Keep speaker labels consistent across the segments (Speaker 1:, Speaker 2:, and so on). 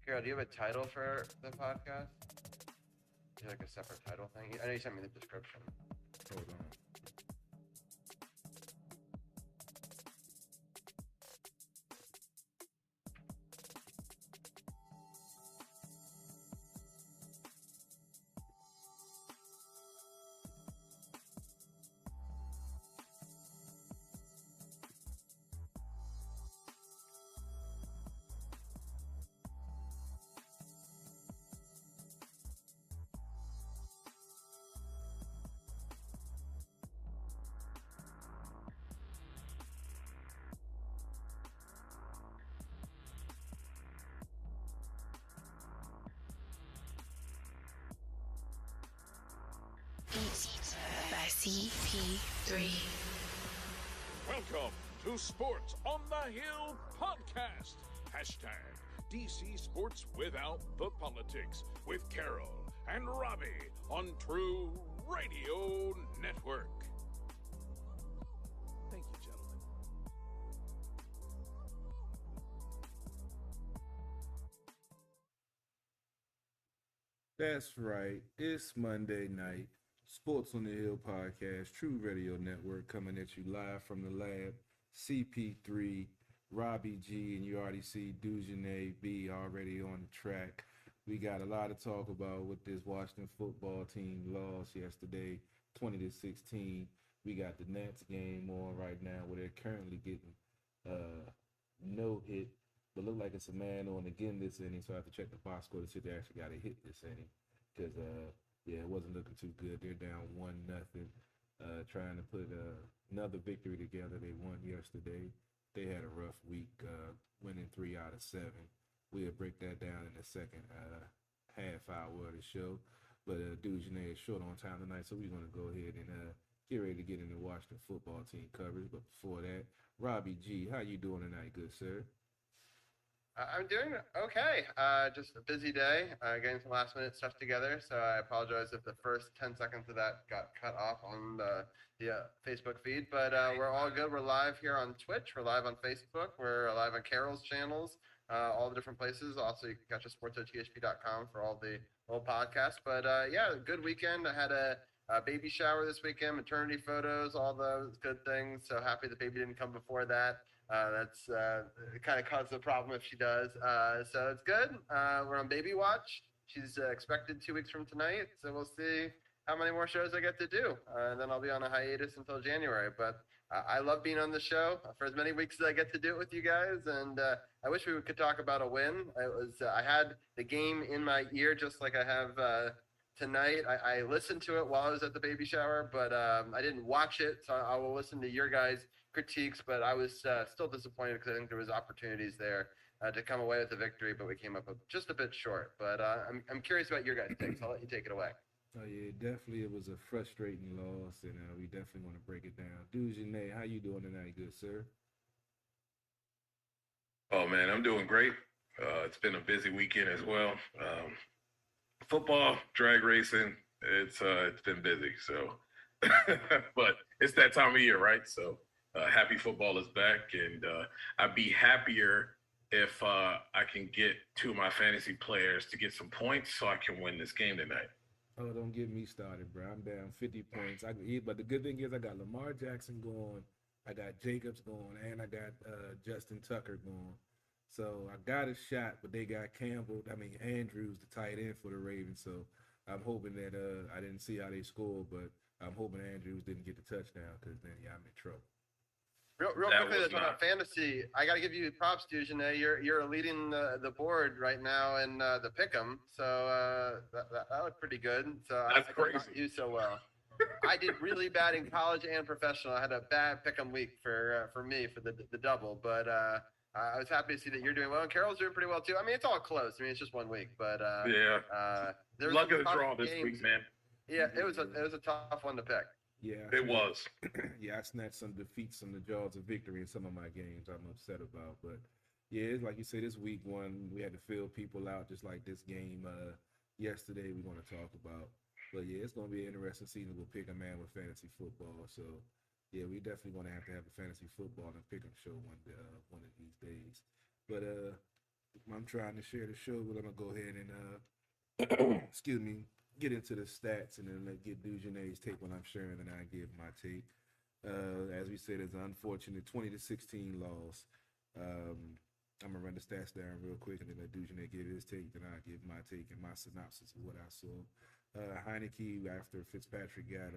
Speaker 1: Carol, do you have a title for the podcast? Do you like a separate title thing? I know you sent me the description.
Speaker 2: Hold on.
Speaker 3: Beats by CP3.
Speaker 4: Welcome to Sports on the Hill podcast. Hashtag DC Sports Without the Politics with Carol and Robbie on True Radio Network. Thank you, gentlemen.
Speaker 2: That's right. It's Monday night. Sports on the Hill podcast, True Radio Network, coming at you live from the lab. CP3, RobbieG, and you already see DujunneaB already on the track. We got a lot to talk about with this Washington football team loss yesterday, 20-16. We got the Nets game on right now where they're currently getting no hit, but look like it's a man on again this inning, so I have to check the box score to see if they actually got a hit this inning because yeah, it wasn't looking too good. They're down 1-0, trying to put another victory together. They won yesterday. They had a rough week, winning 3 out of 7. We'll break that down in the second half hour of the show. But Dujunne is short on time tonight, so we're going to go ahead and get ready to get into Washington football team coverage. But before that, RobbieG, how you doing tonight, good sir?
Speaker 1: I'm doing okay. Just a busy day, getting some last minute stuff together. So I apologize if the first 10 seconds of that got cut off on the Facebook feed. But we're all good. We're live here on Twitch. We're live on Facebook. We're live on Carol's channels, all the different places. Also, you can catch us sports.thp.com for all the old podcasts. But yeah, good weekend. I had a baby shower this weekend, maternity photos, all those good things. So happy the baby didn't come before that. That's kind of caused a problem if she does. So it's good. We're on baby watch. She's expected 2 weeks from tonight. So we'll see how many more shows I get to do. And then I'll be on a hiatus until January. But I love being on the show for as many weeks as I get to do it with you guys. And I wish we could talk about a win. I had the game in my ear just like I have tonight. I listened to it while I was at the baby shower, but I didn't watch it. So I will listen to your guys' critiques, but I was still disappointed because I think there was opportunities there to come away with the victory, but we came up just a bit short. But I'm curious about your guys' takes. I'll let you take it away.
Speaker 2: Oh yeah, definitely it was a frustrating loss, and we definitely want to break it down. Dujunne, how you doing tonight, good sir?
Speaker 5: Oh man, I'm doing great. It's been a busy weekend as well. Football, drag racing, it's been busy. So, but it's that time of year, right? So. Happy football is back, and I'd be happier if I can get 2 of my fantasy players to get some points so I can win this game tonight.
Speaker 2: Oh, don't get me started, bro. I'm down 50 points. But the good thing is I got Lamar Jackson going, I got Jacobs going, and I got Justin Tucker going. So I got a shot, but they got Andrews, the tight end for the Ravens. So I'm hoping that I didn't see how they scored, but I'm hoping Andrews didn't get the touchdown because then I'm in trouble.
Speaker 1: Real quickly, that's about fantasy. I got to give you props, Dujunne. You're leading the board right now in the pick'em, so that looked pretty good. So
Speaker 5: that's
Speaker 1: I did not do so well. I did really bad in college and professional. I had a bad pick'em week for me for the double, but I was happy to see that you're doing well, and Carol's doing pretty well too. I mean, it's all close. I mean, it's just 1 week, but
Speaker 5: there was luck of the draw this week, man.
Speaker 1: Yeah, it was a tough one to pick.
Speaker 2: Yeah,
Speaker 5: it was.
Speaker 2: Yeah, I snatched some defeats from the jaws of victory in some of my games I'm upset about. But yeah, it's like you said, this week 1, we had to fill people out just like this game yesterday we're going to talk about. But yeah, it's going to be an interesting season. We'll pick a man with fantasy football. So yeah, we definitely going to have a fantasy football and pick 'em show one of these days. But I'm trying to share the show, but I'm gonna go ahead and excuse me, get into the stats and then get DujunneaB's take when I'm sharing, and I give my take. As we said, it's an unfortunate 20-16 loss. I'm gonna run the stats down real quick, and then let DujunneaB give his take. Then I give my take and my synopsis of what I saw. Heineke, after Fitzpatrick got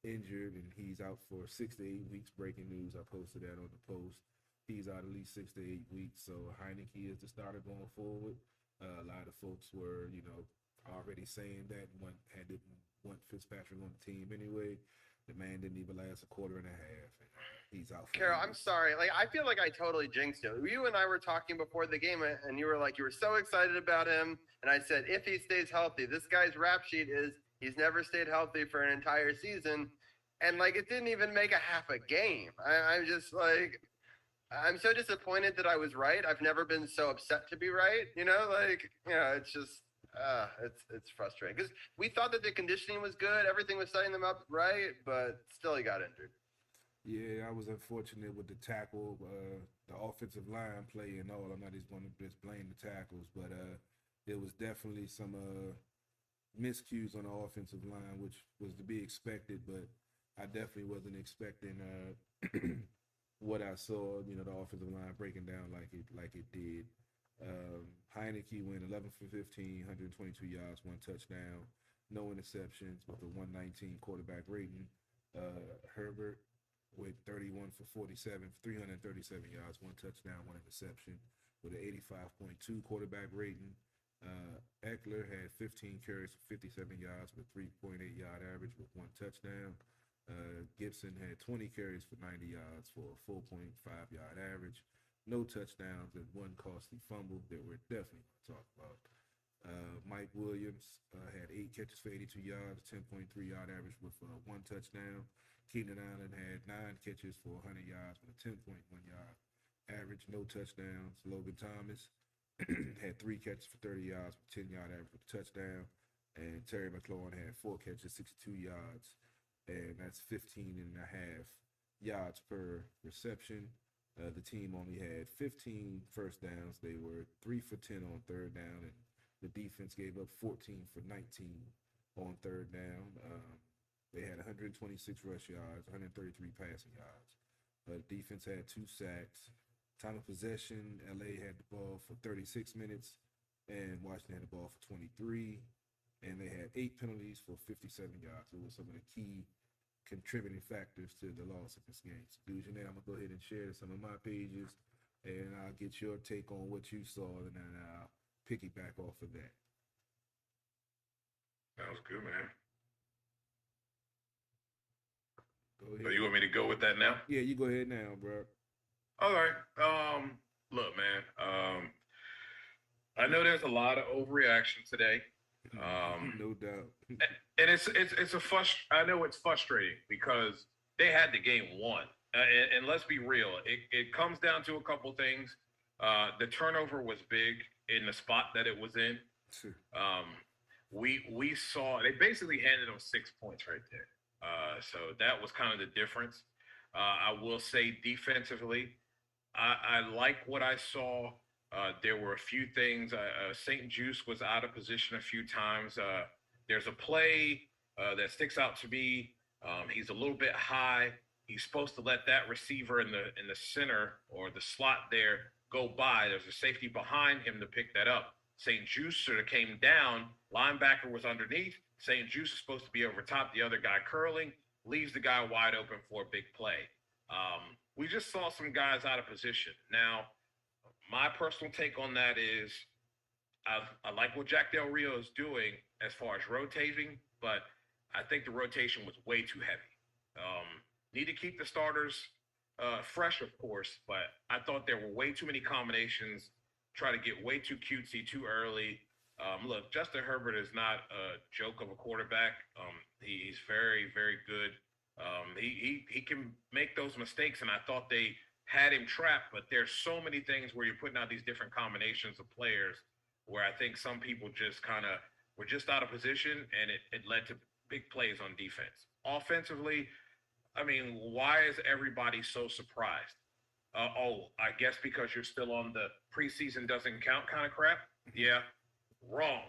Speaker 2: injured and he's out for 6 to 8 weeks. Breaking news. I posted that on the post. He's out at least 6 to 8 weeks. So Heineke is the starter going forward. A lot of folks were, already saying that didn't want Fitzpatrick on the team anyway. The man didn't even last a quarter and a half. And he's out.
Speaker 1: Carol, I'm sorry. Like, I feel like I totally jinxed it. You and I were talking before the game, and you were like, you were so excited about him. And I said, if he stays healthy, this guy's rap sheet is he's never stayed healthy for an entire season. And, like, it didn't even make a half a game. I'm just like, I'm so disappointed that I was right. I've never been so upset to be right. It's just, it's frustrating because we thought that the conditioning was good. Everything was setting them up right, but still he got injured.
Speaker 2: Yeah, I was unfortunate with the tackle, the offensive line play and all. I'm not just going to just blame the tackles, but there was definitely some miscues on the offensive line, which was to be expected, but I definitely wasn't expecting what I saw, the offensive line breaking down like it did. Heineke went 11 for 15, 122 yards, 1 touchdown, no interceptions with a 119 quarterback rating. Herbert with 31 for 47, 337 yards, 1 touchdown, 1 interception with an 85.2 quarterback rating. Eckler had 15 carries for 57 yards with 3.8 yard average with 1 touchdown. Gibson had 20 carries for 90 yards for a 4.5 yard average, no touchdowns, and 1 costly fumble that we're definitely going to talk about. Mike Williams had 8 catches for 82 yards, 10.3 yard average with 1 touchdown. Keenan Allen had 9 catches for 100 yards with a 10.1 yard average, no touchdowns. Logan Thomas had 3 catches for 30 yards with 10 yard average with a touchdown. And Terry McLaurin had 4 catches, 62 yards, and that's 15 and a half yards per reception. The team only had 15 first downs. They were 3 for 10 on third down, and the defense gave up 14 for 19 on third down. They had 126 rush yards, 133 passing yards. The defense had 2 sacks. Time of possession, LA had the ball for 36 minutes, and Washington had the ball for 23. And they had 8 penalties for 57 yards. Those were some of the key contributing factors to the loss of this game. So, DujunneaB, I'm going to go ahead and share some of my pages, and I'll get your take on what you saw, and then I'll piggyback off of that.
Speaker 5: Sounds good, man.
Speaker 2: Go ahead.
Speaker 5: So you want me to go with that now?
Speaker 2: Yeah, you go ahead now, bro.
Speaker 5: All right. Look, man. I know there's a lot of overreaction today.
Speaker 2: No doubt.
Speaker 5: And I know it's frustrating because they had the game won. And let's be real, it comes down to a couple things. The turnover was big in the spot that it was in. We saw they basically handed them 6 points right there. So that was kind of the difference. I will say defensively, I like what I saw. There were a few things. St. Juice was out of position a few times. There's a play that sticks out to me. He's a little bit high. He's supposed to let that receiver in the center or the slot there go by. There's a safety behind him to pick that up. St. Juice sort of came down. Linebacker was underneath. St. Juice is supposed to be over top. The other guy curling, leaves the guy wide open for a big play. We just saw some guys out of position. Now, my personal take on that is I like what Jack Del Rio is doing as far as rotating, but I think the rotation was way too heavy. Need to keep the starters fresh, of course, but I thought there were way too many combinations, try to get way too cutesy too early. Look, Justin Herbert is not a joke of a quarterback. He's very, very good. He can make those mistakes, and I thought they had him trapped, but there's so many things where you're putting out these different combinations of players where I think some people just kind of were just out of position, and it led to big plays on defense. Offensively, I mean, why is everybody so surprised? I guess because you're still on the preseason doesn't count kind of crap. Yeah, wrong.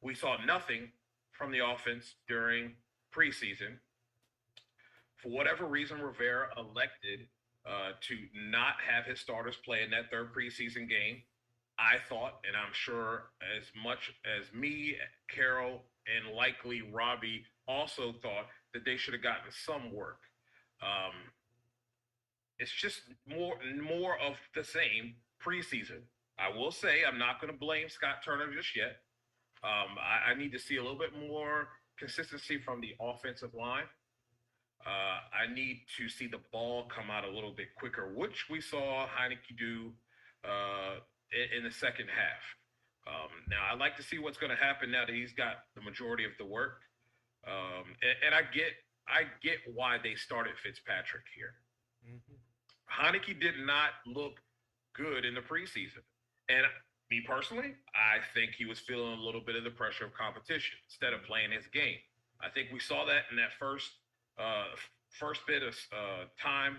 Speaker 5: We saw nothing from the offense during preseason. For whatever reason, Rivera elected to not have his starters play in that third preseason game. I thought, and I'm sure as much as me, Carol, and likely Robbie also thought that they should have gotten some work. Um, it's just more of the same preseason. I will say I'm not going to blame Scott Turner just yet. I need to see a little bit more consistency from the offensive line. I need to see the ball come out a little bit quicker, which we saw Heineke do in the second half. Now, I'd like to see what's going to happen now that he's got the majority of the work. And I get why they started Fitzpatrick here. Mm-hmm. Heineke did not look good in the preseason. And me personally, I think he was feeling a little bit of the pressure of competition instead of playing his game. I think we saw that in that first bit of time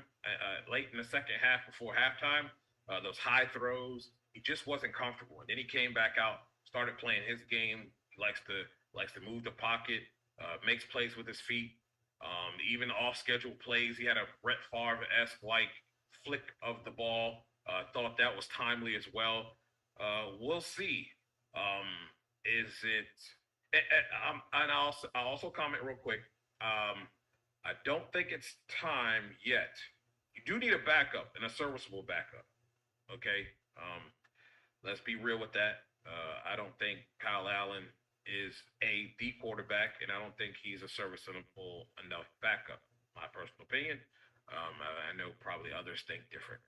Speaker 5: late in the second half before halftime. Those high throws, he just wasn't comfortable. And then he came back out, started playing his game. He likes to move the pocket, makes plays with his feet. Even off-schedule plays, he had a Brett Favre-esque like flick of the ball. Thought that was timely as well. We'll see. Is it? And I'll also comment real quick. I don't think it's time yet. You do need a backup and a serviceable backup. Okay. Let's be real with that. I don't think Kyle Allen is the quarterback, and I don't think he's a serviceable enough backup. My personal opinion. I know probably others think different.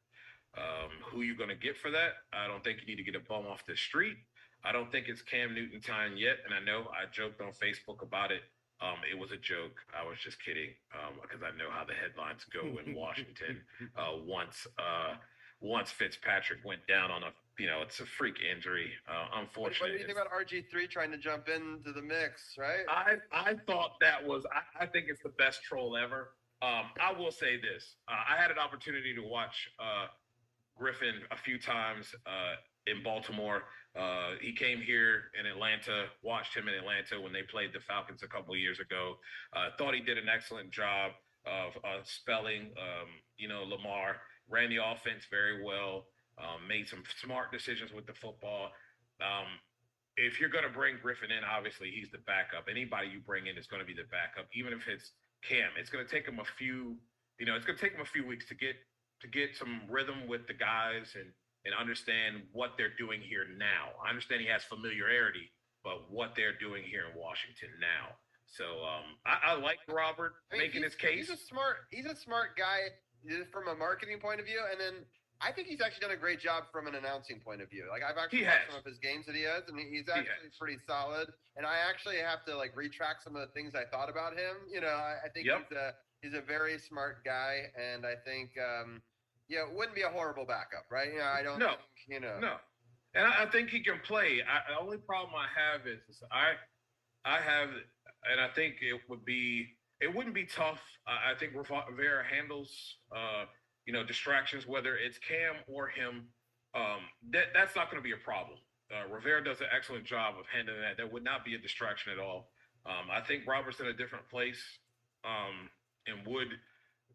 Speaker 5: Who you going to get for that? I don't think you need to get a bum off the street. I don't think it's Cam Newton time yet. And I know I joked on Facebook about it. It was a joke. I was just kidding because I know how the headlines go in Washington. Once Fitzpatrick went down on it's a freak injury. Unfortunately.
Speaker 1: What do you think about RG3 trying to jump into the mix, right?
Speaker 5: I thought that was, I think it's the best troll ever. I will say this. I had an opportunity to watch Griffin a few times in Baltimore. He came here in Atlanta, watched him in Atlanta when they played the Falcons a couple of years ago. Thought he did an excellent job of spelling, Lamar, ran the offense very well, made some smart decisions with the football. If you're going to bring Griffin in, obviously he's the backup. Anybody you bring in is going to be the backup, even if it's Cam. It's going to take him a few weeks to get some rhythm with the guys and understand what they're doing here now. I understand he has familiarity, but what they're doing here in Washington now. So I like Robert making his case.
Speaker 1: He's a smart guy from a marketing point of view, and then I think he's actually done a great job from an announcing point of view. Like I've actually watched some of his games that he has, and he's actually pretty solid. And I actually have to retract some of the things I thought about him. I think he's a very smart guy, and I think it wouldn't be a horrible backup, right? I don't think,
Speaker 5: No. And I think he can play. The only problem I have is I have, and I think it wouldn't be tough. I think Rivera handles, distractions, whether it's Cam or him. That's not going to be a problem. Rivera does an excellent job of handling that. That would not be a distraction at all. I think Robert's in a different place and would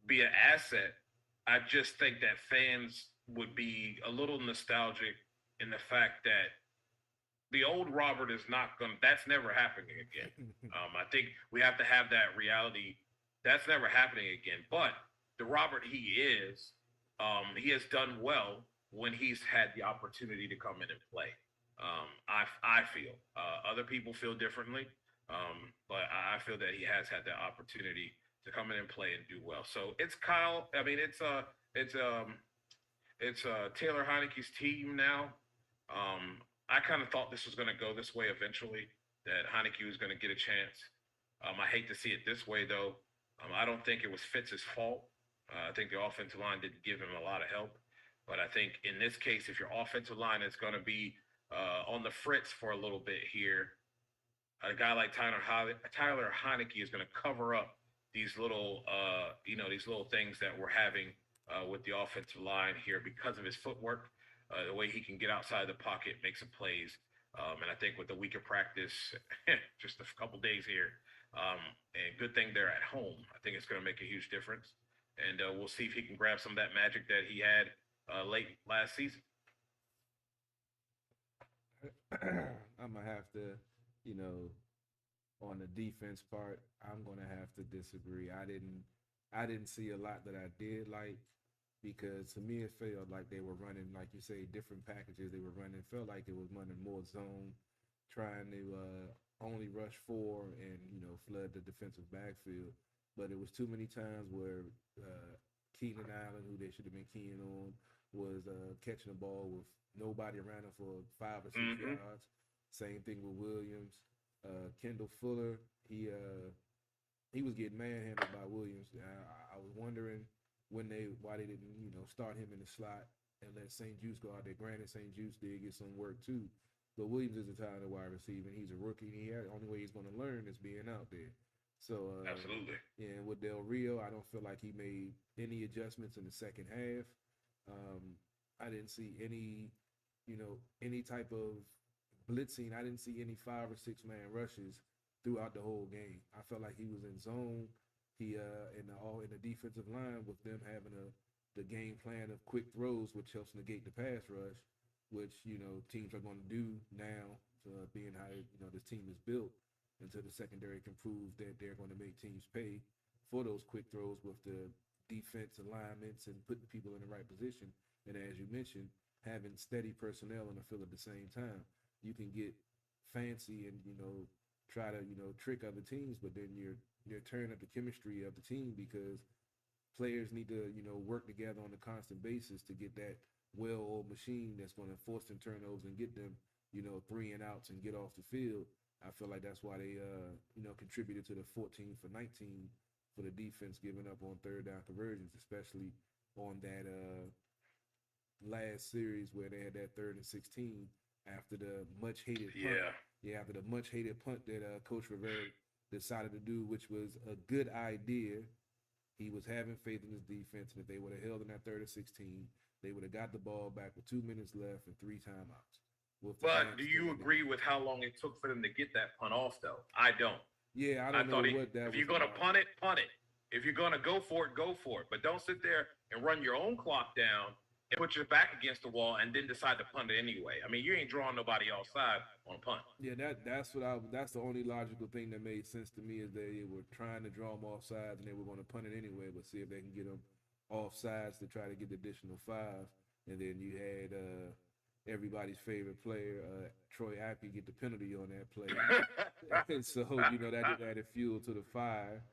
Speaker 5: be an asset. I just think that fans would be a little nostalgic in the fact that the old Robert is that's never happening again. I think we have to have that reality. That's never happening again. But the Robert he has done well when he's had the opportunity to come in and play. I feel other people feel differently, but I feel that he has had that opportunity to come in and play and do well. So it's Kyle. I mean, it's Taylor Heineke's team now. I kind of thought this was going to go this way eventually, that Heineke was going to get a chance. I hate to see it this way, though. I don't think it was Fitz's fault. I think the offensive line didn't give him a lot of help. But I think in this case, if your offensive line is going to be on the fritz for a little bit here, a guy like Tyler Heineke is going to cover up these little things that we're having with the offensive line here because of his footwork, the way he can get outside the pocket, make some plays. And I think with the week of practice, just a couple days here, and good thing they're at home, I think it's going to make a huge difference. And we'll see if he can grab some of that magic that he had late last season.
Speaker 2: I'm gonna have to, on the defense part, I'm gonna have to disagree. I didn't see a lot that I did like, because to me it felt like they were running, like you say, different packages. They were running, felt like it was running more zone, trying to only rush four and flood the defensive backfield. But it was too many times where Keenan Allen, who they should have been keying on, was catching the ball with nobody around him for 5 or 6 yards. Same thing with Williams. Kendall Fuller, he was getting manhandled by Williams. I was wondering why they didn't start him in the slot and let St. Juice go out there. Granted, St. Juice did get some work too, but Williams is a talented wide receiver. He's a rookie. The only way he's going to learn is being out there. So
Speaker 5: absolutely.
Speaker 2: Yeah, and with Del Rio, I don't feel like he made any adjustments in the second half. I didn't see any type of blitzing. I didn't see any 5 or 6 man rushes throughout the whole game. I felt like he was in zone. He in the defensive line, with them having the game plan of quick throws, which helps negate the pass rush, which teams are going to do now, being how this team is built, until the secondary can prove that they're going to make teams pay for those quick throws with the defense alignments and putting people in the right position. And as you mentioned, having steady personnel on the field at the same time, you can get fancy and try to trick other teams, but then you're tearing up the chemistry of the team, because players need to work together on a constant basis to get that well-oiled machine that's going to force them turnovers and get them 3 and outs and get off the field. I feel like that's why they contributed to the 14 for 19 for the defense, giving up on third down conversions, especially on that last series where they had that 3rd and 16 after the much hated punt. After the much hated punt that Coach Rivera decided to do, which was a good idea. He was having faith in his defense, and if they would have held in that 3rd and 16, they would have got the ball back with 2 minutes left and 3 timeouts.
Speaker 5: But do you agree with how long it took for them to get that punt off, though? I don't.
Speaker 2: Yeah, I don't know what that was.
Speaker 5: If you're going to punt it, punt it. If you're going to go for it, go for it. But don't sit there and run your own clock down and put your back against the wall and then decide to punt it anyway. I mean, you ain't drawing nobody offside on a punt.
Speaker 2: Yeah, that's the only logical thing that made sense to me, is they were trying to draw them offsides and they were going to punt it anyway, but see if they can get them offsides to try to get the additional 5. And then you had everybody's favorite player, Troy Apke, get the penalty on that play. And so, that added fuel to the fire.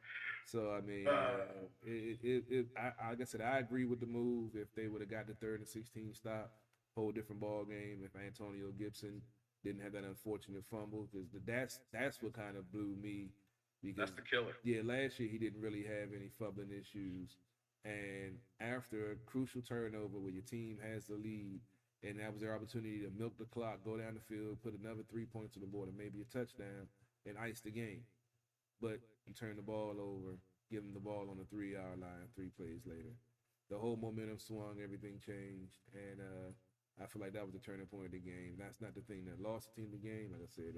Speaker 2: So, I mean, like I said, I agree with the move. If they would have got the 3rd and 16 stop, whole different ball game. If Antonio Gibson didn't have that unfortunate fumble, because that's what kind of blew me. Because
Speaker 5: that's the killer.
Speaker 2: Yeah, last year he didn't really have any fumbling issues. And after a crucial turnover where your team has the lead, and that was their opportunity to milk the clock, go down the field, put another 3 points on the board and maybe a touchdown and ice the game. But you turn the ball over, give them the ball on the 3-yard line 3 plays later. The whole momentum swung, everything changed, and I feel like that was the turning point of the game. That's not the thing that lost the team the game. Like I said,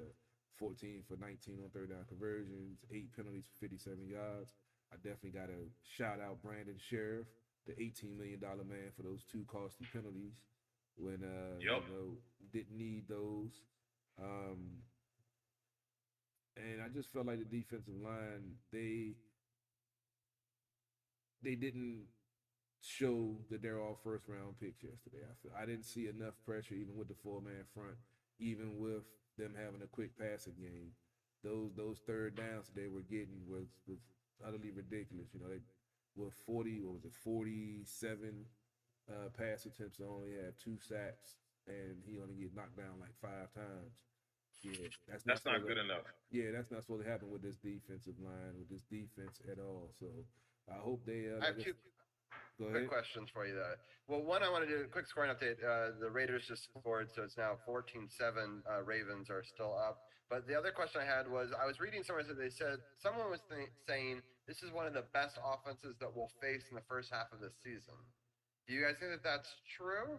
Speaker 2: 14 for 19 on third down conversions, 8 penalties for 57 yards. I definitely got to shout out Brandon Sheriff, the $18 million man, for those 2 costly penalties when didn't need those. And I just felt like the defensive line, they didn't show that they're all first-round picks yesterday. I didn't see enough pressure, even with the 4-man front, even with them having a quick passing game. Those third downs that they were getting was utterly ridiculous. They were 47 pass attempts, to only have 2 sacks, and he only get knocked down like 5 times. Yeah,
Speaker 5: that's not good enough.
Speaker 2: Yeah, that's not supposed to happen with this defensive line, with this defense at all. So I hope they.
Speaker 1: I have 2 quick questions for you, though. Well, one, I want to do a quick scoring update. The Raiders just scored, so it's now 14-7. Ravens are still up. But the other question I had was, I was reading somewhere that they said someone was saying this is one of the best offenses that we'll face in the first half of the season. Do you guys think that that's true?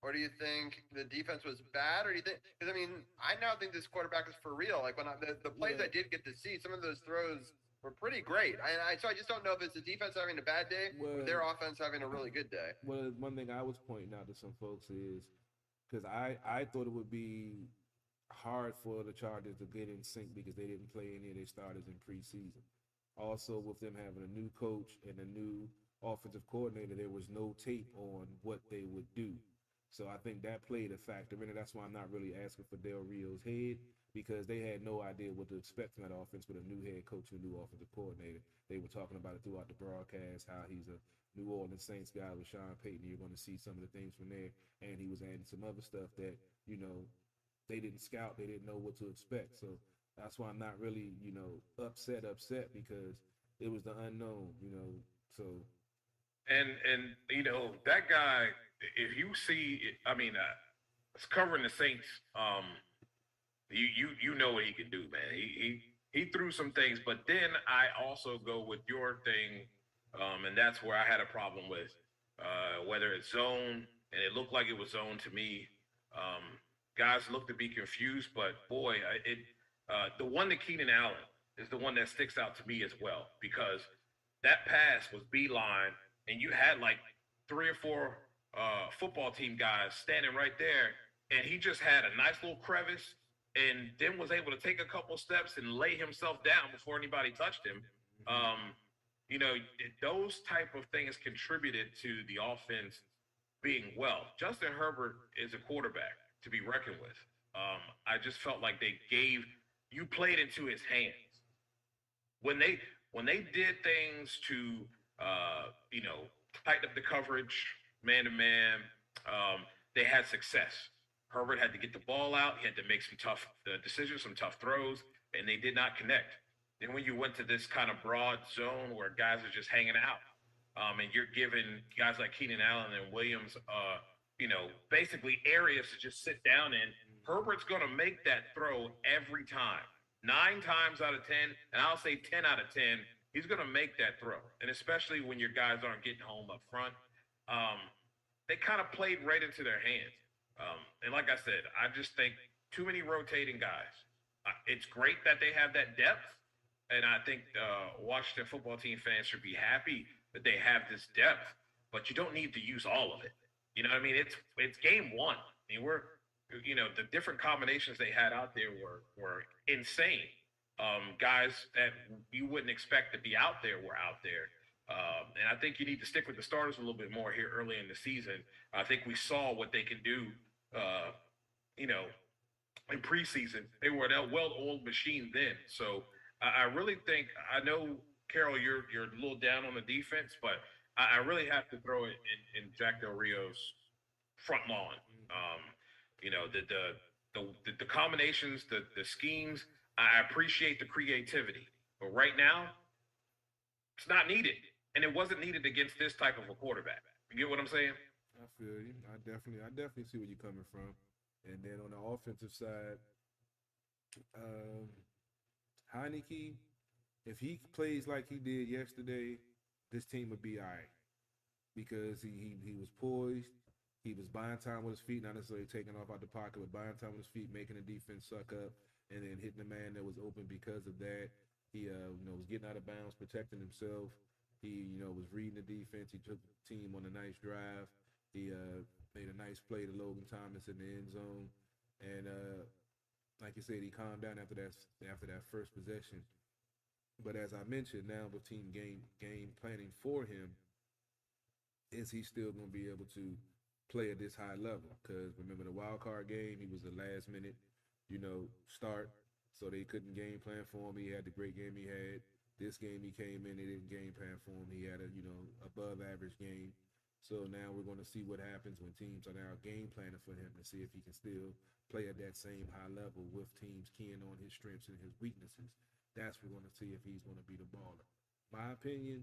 Speaker 1: Or do you think the defense was bad? Or do you think, because I mean, I now think this quarterback is for real. Like the plays I did get to see, some of those throws were pretty great. So I just don't know if it's the defense having a bad day or their offense having a really good day.
Speaker 2: Well, one thing I was pointing out to some folks is because I thought it would be hard for the Chargers to get in sync because they didn't play any of their starters in preseason. Also, with them having a new coach and a new offensive coordinator, there was no tape on what they would do. So I think that played a factor in it. That's why I'm not really asking for Del Rio's head because they had no idea what to expect from that offense with a new head coach and a new offensive coordinator. They were talking about it throughout the broadcast, how he's a New Orleans Saints guy with Sean Payton. You're going to see some of the things from there. And he was adding some other stuff that, they didn't scout. They didn't know what to expect. So that's why I'm not really, upset because it was the unknown, So
Speaker 5: And that guy, if you see, I mean, it's covering the Saints. You know what he can do, man. He threw some things, but then I also go with your thing, and that's where I had a problem with whether it's zone, and it looked like it was zone to me. Guys look to be confused, but boy, the one to Keenan Allen is the one that sticks out to me as well because that pass was beeline, and you had like 3 or 4 football team guys standing right there, and he just had a nice little crevice, and then was able to take a couple steps and lay himself down before anybody touched him. Those type of things contributed to the offense being well. Justin Herbert is a quarterback to be reckoned with. I just felt like you played into his hands when they did things to tighten up the coverage man to man. They had success. Herbert had to get the ball out. He had to make some tough decisions, some tough throws, and they did not connect. Then when you went to this kind of broad zone where guys are just hanging out, and you're giving guys like Keenan Allen and Williams, basically areas to just sit down in, Herbert's going to make that throw every time. 9 times out of 10, and I'll say 10 out of 10, he's going to make that throw. And especially when your guys aren't getting home up front, they kind of played right into their hands. And like I said, I just think too many rotating guys. It's great that they have that depth, and I think Washington football team fans should be happy that they have this depth, but you don't need to use all of it. You know what I mean? It's game one. I mean, the different combinations they had out there were insane. Guys that you wouldn't expect to be out there were out there. And I think you need to stick with the starters a little bit more here early in the season. I think we saw what they can do, in preseason. They were a well-oiled machine then. So I really think, I know, Carol, you're a little down on the defense, but I really have to throw it in Jack Del Rio's front lawn. The combinations, the schemes, I appreciate the creativity. But right now, it's not needed. And it wasn't needed against this type of a quarterback. You get what I'm saying?
Speaker 2: I feel you. I definitely see where you're coming from. And then on the offensive side, Heineke, if he plays like he did yesterday, this team would be all right. Because he was poised. He was buying time with his feet, not necessarily taking off out the pocket, but buying time with his feet, making the defense suck up, and then hitting the man that was open because of that. He was getting out of bounds, protecting himself. He, was reading the defense. He took the team on a nice drive. He made a nice play to Logan Thomas in the end zone. And like you said, he calmed down after that first possession. But as I mentioned, now with team game planning for him, is he still going to be able to play at this high level? Because remember the wild card game, he was the last minute, start. So they couldn't game plan for him. He had the great game he had. This game he came in, they didn't game plan for him. He had a, above average game. So now we're going to see what happens when teams are now game planning for him to see if he can still play at that same high level with teams keying on his strengths and his weaknesses. That's what we're going to see if he's going to be the baller. My opinion,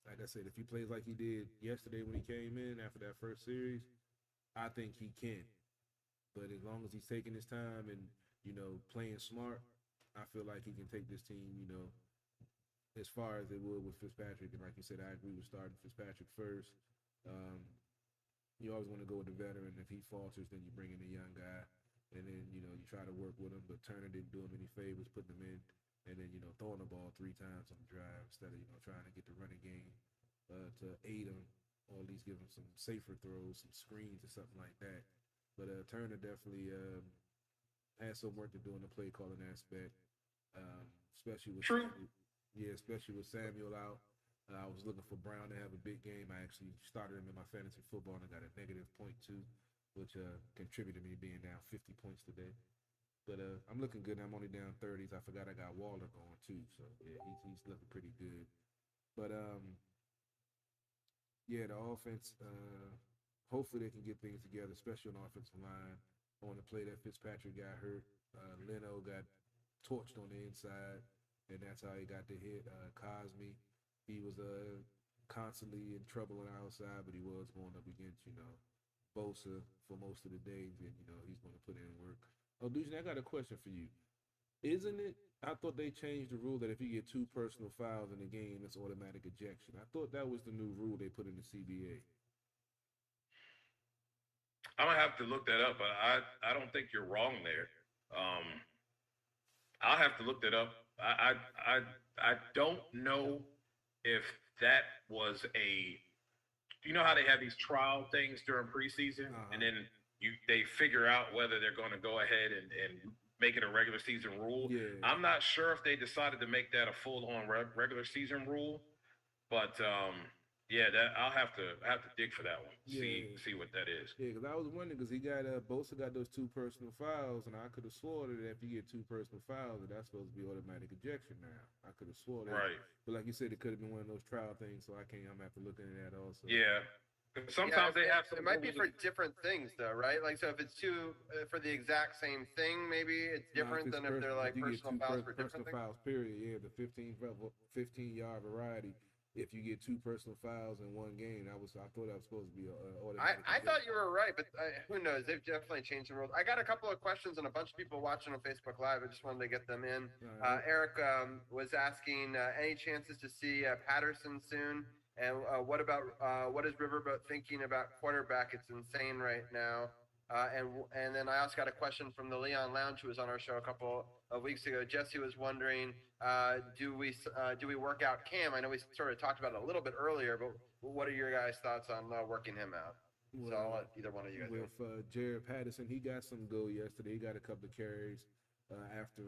Speaker 2: like I said, if he plays like he did yesterday when he came in after that first series, I think he can. But as long as he's taking his time and, playing smart, I feel like he can take this team, as far as they would with Fitzpatrick. And like you said, I agree with starting Fitzpatrick first. You always want to go with the veteran. If he falters, then you bring in a young guy, and then you try to work with him. But Turner didn't do him any favors, putting him in, and then throwing the ball 3 times on the drive instead of trying to get the running game to aid him, or at least give him some safer throws, some screens or something like that. But Turner definitely has some work to do in the play calling aspect, especially with especially with Samuel out. I was looking for Brown to have a big game. I actually started him in my fantasy football and I got a -0.2, which contributed to me being down 50 points today. But I'm looking good. I'm only down 30s. I forgot I got Waller going too, so yeah, he's looking pretty good. But yeah, the offense. Hopefully they can get things together, especially on the offensive line. On the play that Fitzpatrick got hurt, Leno got torched on the inside, and that's how he got the hit. Cosme, he was constantly in trouble on the outside, but he was going up against Bosa for most of the day. And he's going to put in work. Oh, Dujunne, I got a question for you. Isn't it? I thought they changed the rule that if you get 2 personal fouls in the game, it's automatic ejection. I thought that was the new rule they put in the CBA.
Speaker 5: I'm gonna have to look that up, but I don't think you're wrong there. I'll have to look that up. I don't know if that was a. You know how they have these trial things during preseason, and then they figure out whether they're going to go ahead and make it a regular season rule.
Speaker 2: Yeah.
Speaker 5: I'm not sure if they decided to make that a full-on regular season rule, but yeah, that I'll have to dig for that one.
Speaker 2: Yeah.
Speaker 5: See what that is.
Speaker 2: Yeah, because I was wondering because he got Bosa got those 2 personal fouls, and I could have swore that if you get 2 personal fouls, that that's supposed to be automatic ejection now. I could have swore that.
Speaker 5: Right.
Speaker 2: But like you said, it could have been one of those trial things, so I'm gonna have to look into that also.
Speaker 5: Yeah. Sometimes they have some.
Speaker 1: It might be for different things, though, right? Like, so if it's 2 for the exact same thing, maybe it's different than if they're like personal fouls for different things.
Speaker 2: Fouls, period. Yeah, the 15-yard variety. If you get 2 personal fouls in one game, I thought that was supposed to be automatic.
Speaker 1: I thought you were right, but who knows? They've definitely changed the rules. I got a couple of questions and a bunch of people watching on Facebook Live. I just wanted to get them in. Eric was asking any chances to see Patterson soon, and what is Riverboat thinking about quarterback? It's insane right now. And then I also got a question from the Leon Lounge, who was on our show a couple of weeks ago. Jesse was wondering, do we work out Cam? I know we sort of talked about it a little bit earlier, but what are your guys' thoughts on working him out?
Speaker 2: Well,
Speaker 1: so I'll let either one of you guys
Speaker 2: with Jared Patterson, he got some go yesterday. He got a couple of carries after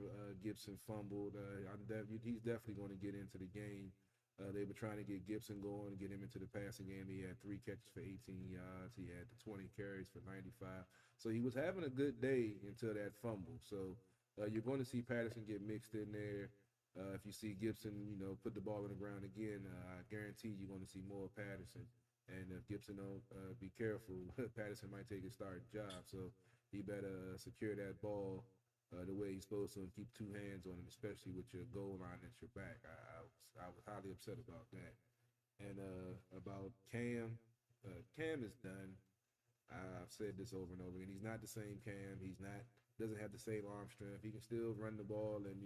Speaker 2: Gibson fumbled. He's definitely going to get into the game. They were trying to get Gibson going, get him into the passing game. He had 3 catches for 18 yards. He had the 20 carries for 95. So he was having a good day until that fumble. So you're going to see Patterson get mixed in there. If you see Gibson, put the ball on the ground again, I guarantee you're going to see more Patterson. And if Gibson don't be careful, Patterson might take his starting job. So he better secure that ball the way he's supposed to and keep 2 hands on it, especially with your goal line at your back. I was highly upset about that. And about Cam, Cam is done. I've said this over and over again. He's not the same Cam. Doesn't have the same arm strength. He can still run the ball and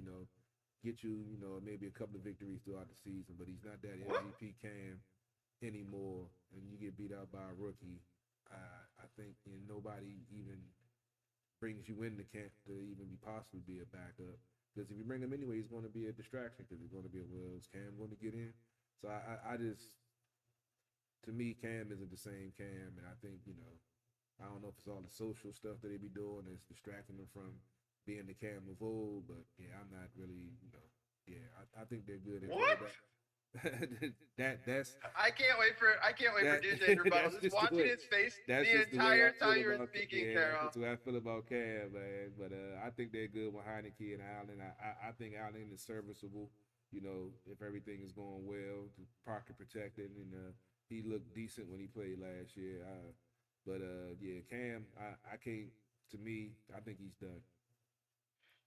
Speaker 2: get you maybe a couple of victories throughout the season, but he's not that MVP Cam anymore. And you get beat out by a rookie. I think nobody even brings you in the camp to even possibly be a backup. Because if you bring him anyway, he's going to be a distraction because he's going to be is Cam going to get in? So I just, to me, Cam isn't the same Cam. And I think, I don't know if it's all the social stuff that they be doing that's distracting him from being the Cam of old. But, yeah, I'm not really, I think they're good at quarterback. That's
Speaker 1: I can't wait for Dujunne's rebuttal. Just watching his face the entire time you were speaking, Carol.
Speaker 2: That's what I feel about Cam, man. But I think they're good with Heineke and Allen. I think Allen is serviceable. If everything is going well, pocket protected, and he looked decent when he played last year. But yeah, Cam, I can't. To me, I think he's done.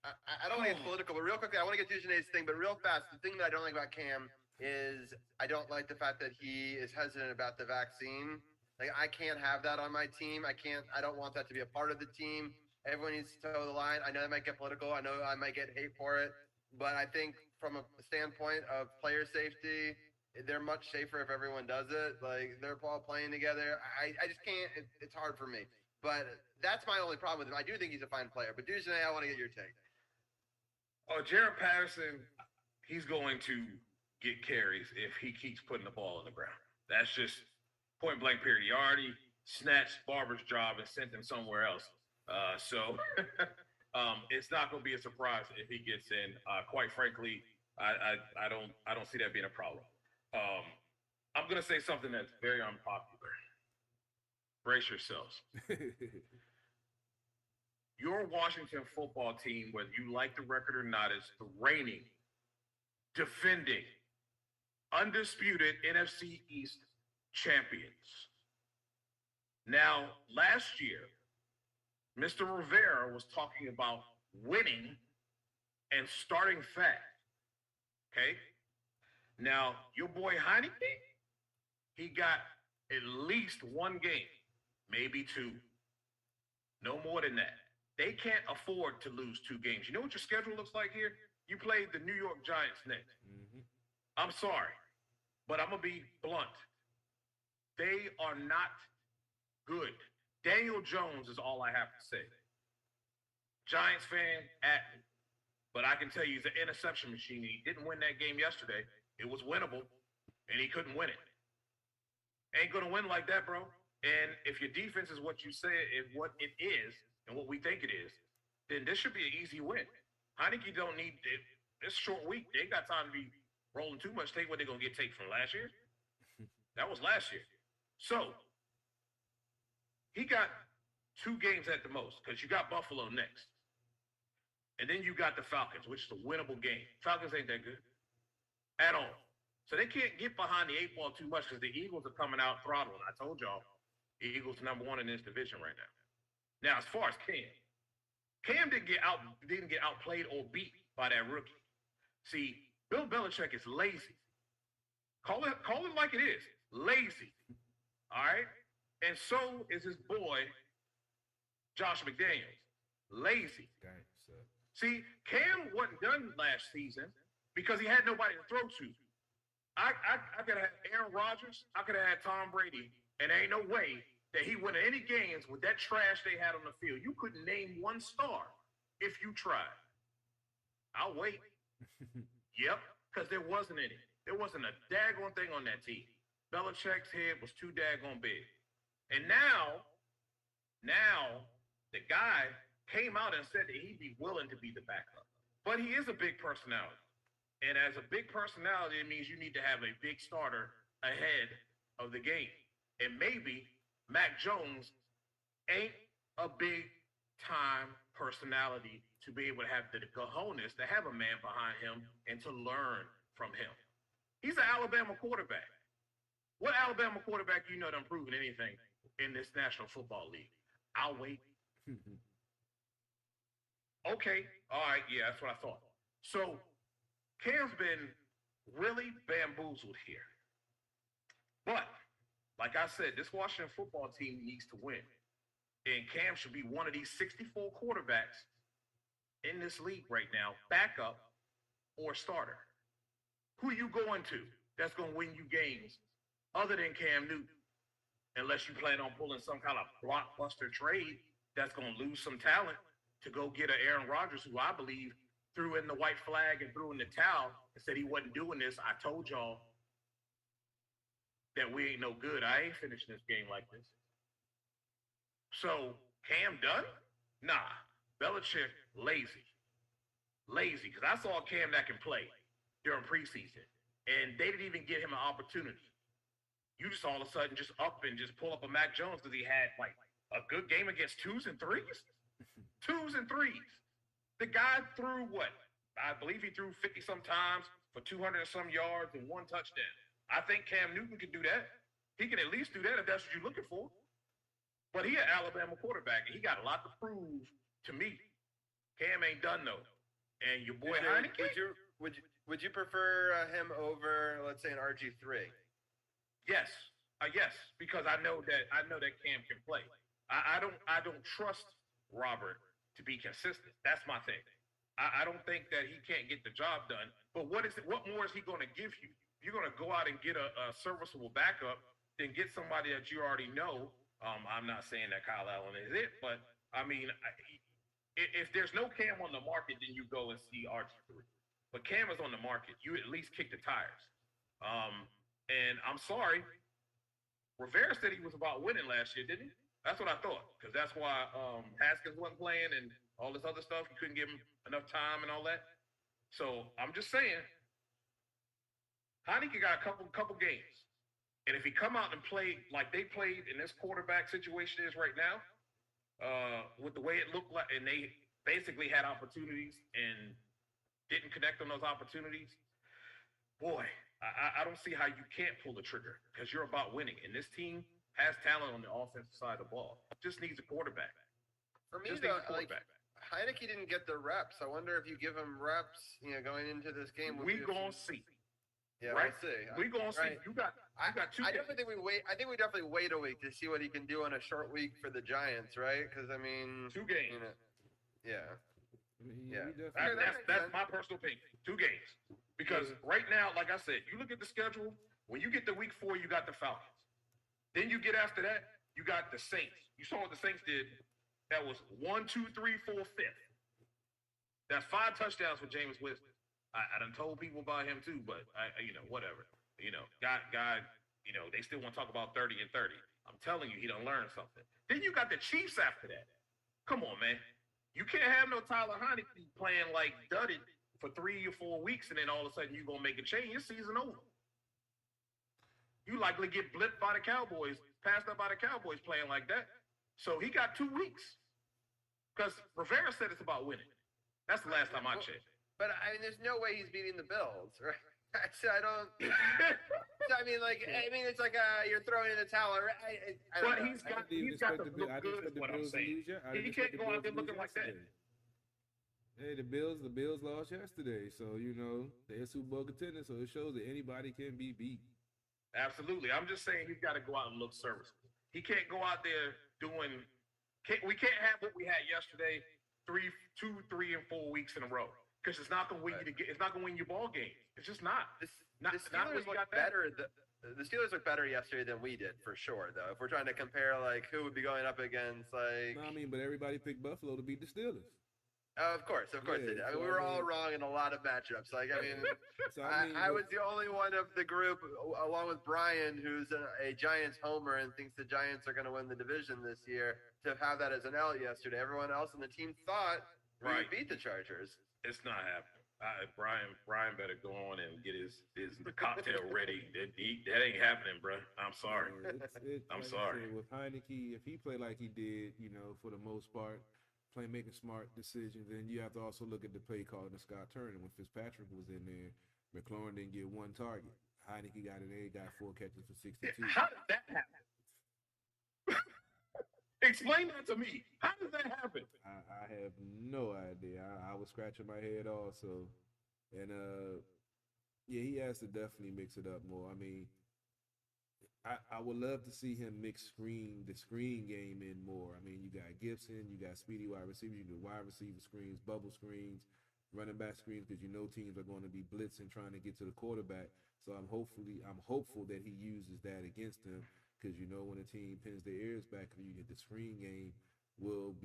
Speaker 1: I don't want to get political, but real quickly, I want to get Dujunne's thing. But real fast, the thing that I don't like about Cam is I don't like the fact that he is hesitant about the vaccine. Like, I can't have that on my team. I don't want that to be a part of the team. Everyone needs to toe the line. I know that might get political. I know I might get hate for it. But I think from a standpoint of player safety, they're much safer if everyone does it. Like they're all playing together. I just can't. It's hard for me. But that's my only problem with him. I do think he's a fine player. But Dujunne, I want to get your take.
Speaker 5: Oh, Jared Patterson, he's going to get carries if he keeps putting the ball on the ground. That's just point blank period. He already snatched Barber's job and sent him somewhere else. So it's not going to be a surprise if he gets in. Quite frankly, I don't see that being a problem. I'm going to say something that's very unpopular. Brace yourselves. Your Washington football team, whether you like the record or not, is the reigning, defending, undisputed NFC East champions. Now, last year, Mr. Rivera was talking about winning and starting fast. Okay? Now, your boy Heineke, he got at least one game, maybe two. No more than that. They can't afford to lose 2 games. You know what your schedule looks like here? You played the New York Giants next.
Speaker 2: Mm-hmm.
Speaker 5: I'm sorry, but I'm going to be blunt. They are not good. Daniel Jones is all I have to say. Giants fan at me. But I can tell you he's an interception machine. He didn't win that game yesterday. It was winnable, and he couldn't win it. Ain't going to win like that, bro. And if your defense is what you say is what it is and what we think it is, then this should be an easy win. Heineke don't need it. It's a short week. They ain't got time to be rolling too much tape. What they going to get tape from last year? That was last year. So he got 2 games at the most because you got Buffalo next. And then you got the Falcons, which is a winnable game. Falcons ain't that good at all. So they can't get behind the 8 ball too much because the Eagles are coming out throttling. I told y'all, the Eagles are #1 in this division right now. Now, as far as Cam didn't get outplayed or beat by that rookie. See, Bill Belichick is lazy. Call it like it is. Lazy. All right? And so is his boy, Josh McDaniels. Lazy. See, Cam wasn't done last season because he had nobody to throw to. I could have had Aaron Rodgers. I could have had Tom Brady. And there ain't no way that he won any games with that trash they had on the field. You couldn't name one star if you tried. I'll wait. Yep, because there wasn't any. There wasn't a daggone thing on that team. Belichick's head was too daggone big. And now the guy came out and said that he'd be willing to be the backup. But he is a big personality. And as a big personality, it means you need to have a big starter ahead of the game. And maybe Mac Jones ain't a big-time personality to be able to have the cojones to have a man behind him and to learn from him. He's an Alabama quarterback. What Alabama quarterback you know done proven anything in this National Football League? I'll wait. Okay, all right, yeah, that's what I thought. So Cam's been really bamboozled here. But like I said, this Washington football team needs to win. And Cam should be one of these 64 quarterbacks in this league right now, backup or starter. Who you going to that's going to win you games other than Cam Newton? Unless you plan on pulling some kind of blockbuster trade that's going to lose some talent to go get an Aaron Rodgers, who I believe threw in the white flag and threw in the towel and said he wasn't doing this. I told y'all that we ain't no good. I ain't finishing this game like this. So, Cam done? Nah. Belichick, lazy. Lazy, because I saw Cam that can play during preseason, and they didn't even give him an opportunity. You just all of a sudden just up and just pull up a Mac Jones because he had, like, a good game against 2s and 3s? 2s and 3s. The guy threw what? I believe he threw 50-some times for 200-some yards and 1 touchdown. I think Cam Newton can do that. He can at least do that if that's what you're looking for. But he an Alabama quarterback, and he got a lot to prove to me. Cam ain't done, though. And your boy Heineke?
Speaker 1: Would you prefer him over, let's say, an RG3?
Speaker 5: Yes. Yes, because I know that Cam can play. I don't trust Robert to be consistent. That's my thing. I don't think that he can't get the job done. But what more is he going to give you? you're gonna go out and get a serviceable backup, then get somebody that you already know. I'm not saying that Kyle Allen is it, but I mean, if there's no Cam on the market, then you go and see RG3. But Cam is on the market. You at least kick the tires. And I'm sorry, Rivera said he was about winning last year, didn't he? That's what I thought, because that's why Haskins wasn't playing and all this other stuff. You couldn't give him enough time and all that. So I'm just saying, Heineke got a couple games. And if he come out and play like they played in this quarterback situation is right now, with the way it looked like, and they basically had opportunities and didn't connect on those opportunities, boy, I don't see how you can't pull the trigger because you're about winning. And this team has talent on the offensive side of the ball. Just needs a quarterback.
Speaker 1: For me, though, like Heineke didn't get the reps. I wonder if you give him reps, going into this game.
Speaker 5: We gonna see.
Speaker 1: Yeah,
Speaker 5: right?
Speaker 1: We'll see.
Speaker 5: We gonna see. You got two.
Speaker 1: I definitely think we wait. I think we definitely wait a week to see what he can do on a short week for the Giants, right? Because I mean,
Speaker 5: 2 games.
Speaker 1: Yeah.
Speaker 2: Yeah.
Speaker 5: That's my personal opinion. 2 games. Because right now, like I said, you look at the schedule. When you get to week 4, you got the Falcons. Then you get after that, you got the Saints. You saw what the Saints did. That was 1, 2, 3, 4, 5. That's 5 touchdowns for Jameis Winston. I done told people about him too, but whatever. God, they still want to talk about 30 and 30. I'm telling you, he done learned something. Then you got the Chiefs after that. Come on, man. You can't have no Tyler Heineke playing like dudded for 3 or 4 weeks, and then all of a sudden you're going to make a change. Your season over. You likely get blipped by the Cowboys, passed up by the Cowboys playing like that. So he got 2 weeks. Because Rivera said it's about winning. That's the last time I checked.
Speaker 1: But I mean, there's no way he's beating the Bills, right? So I don't. It's like you're throwing in the towel.
Speaker 5: But he's got to look good. Is what I'm saying. He can't go out there looking like that.
Speaker 2: Hey, the Bills lost yesterday, so they're Super Bowl contenders. So it shows that anybody can be beat.
Speaker 5: Absolutely, I'm just saying he's got to go out and look serviceable. He can't go out there doing. We can't have what we had yesterday, 2, 3, and 4 weeks in a row. Because it's not going to win it's not going to win your ball game. It's just not.
Speaker 1: The Steelers look better. The Steelers look better yesterday than we did, for sure. Though, if we're trying to compare, like who would be going up against, like.
Speaker 2: No, but everybody picked Buffalo to beat the Steelers.
Speaker 1: Of course they did. We were all wrong in a lot of matchups. Like, I was the only one of the group, along with Brian, who's a Giants homer and thinks the Giants are going to win the division this year, to have that as an L yesterday. Everyone else in the team thought we would beat the Chargers.
Speaker 5: It's not happening. Brian better go on and get his cocktail ready. That ain't happening, bro. I'm sorry. I'm sorry.
Speaker 2: With Heineke, if he played like he did, for the most part, making smart decisions, then you have to also look at the play call to Scott Turner. When Fitzpatrick was in there, McLaurin didn't get 1 target. Heineke got in there, got 4 catches for 62.
Speaker 5: How did that happen? Explain that to me. How does that happen?
Speaker 2: I have no idea. I was scratching my head also. And, he has to definitely mix it up more. I mean, I would love to see him mix the screen game in more. I mean, you got Gibson, you got speedy wide receivers, you got wide receiver screens, bubble screens, running back screens, because teams are going to be blitzing trying to get to the quarterback. So I'm hopeful that he uses that against him. Because when a team pins their ears back, you get the screen game will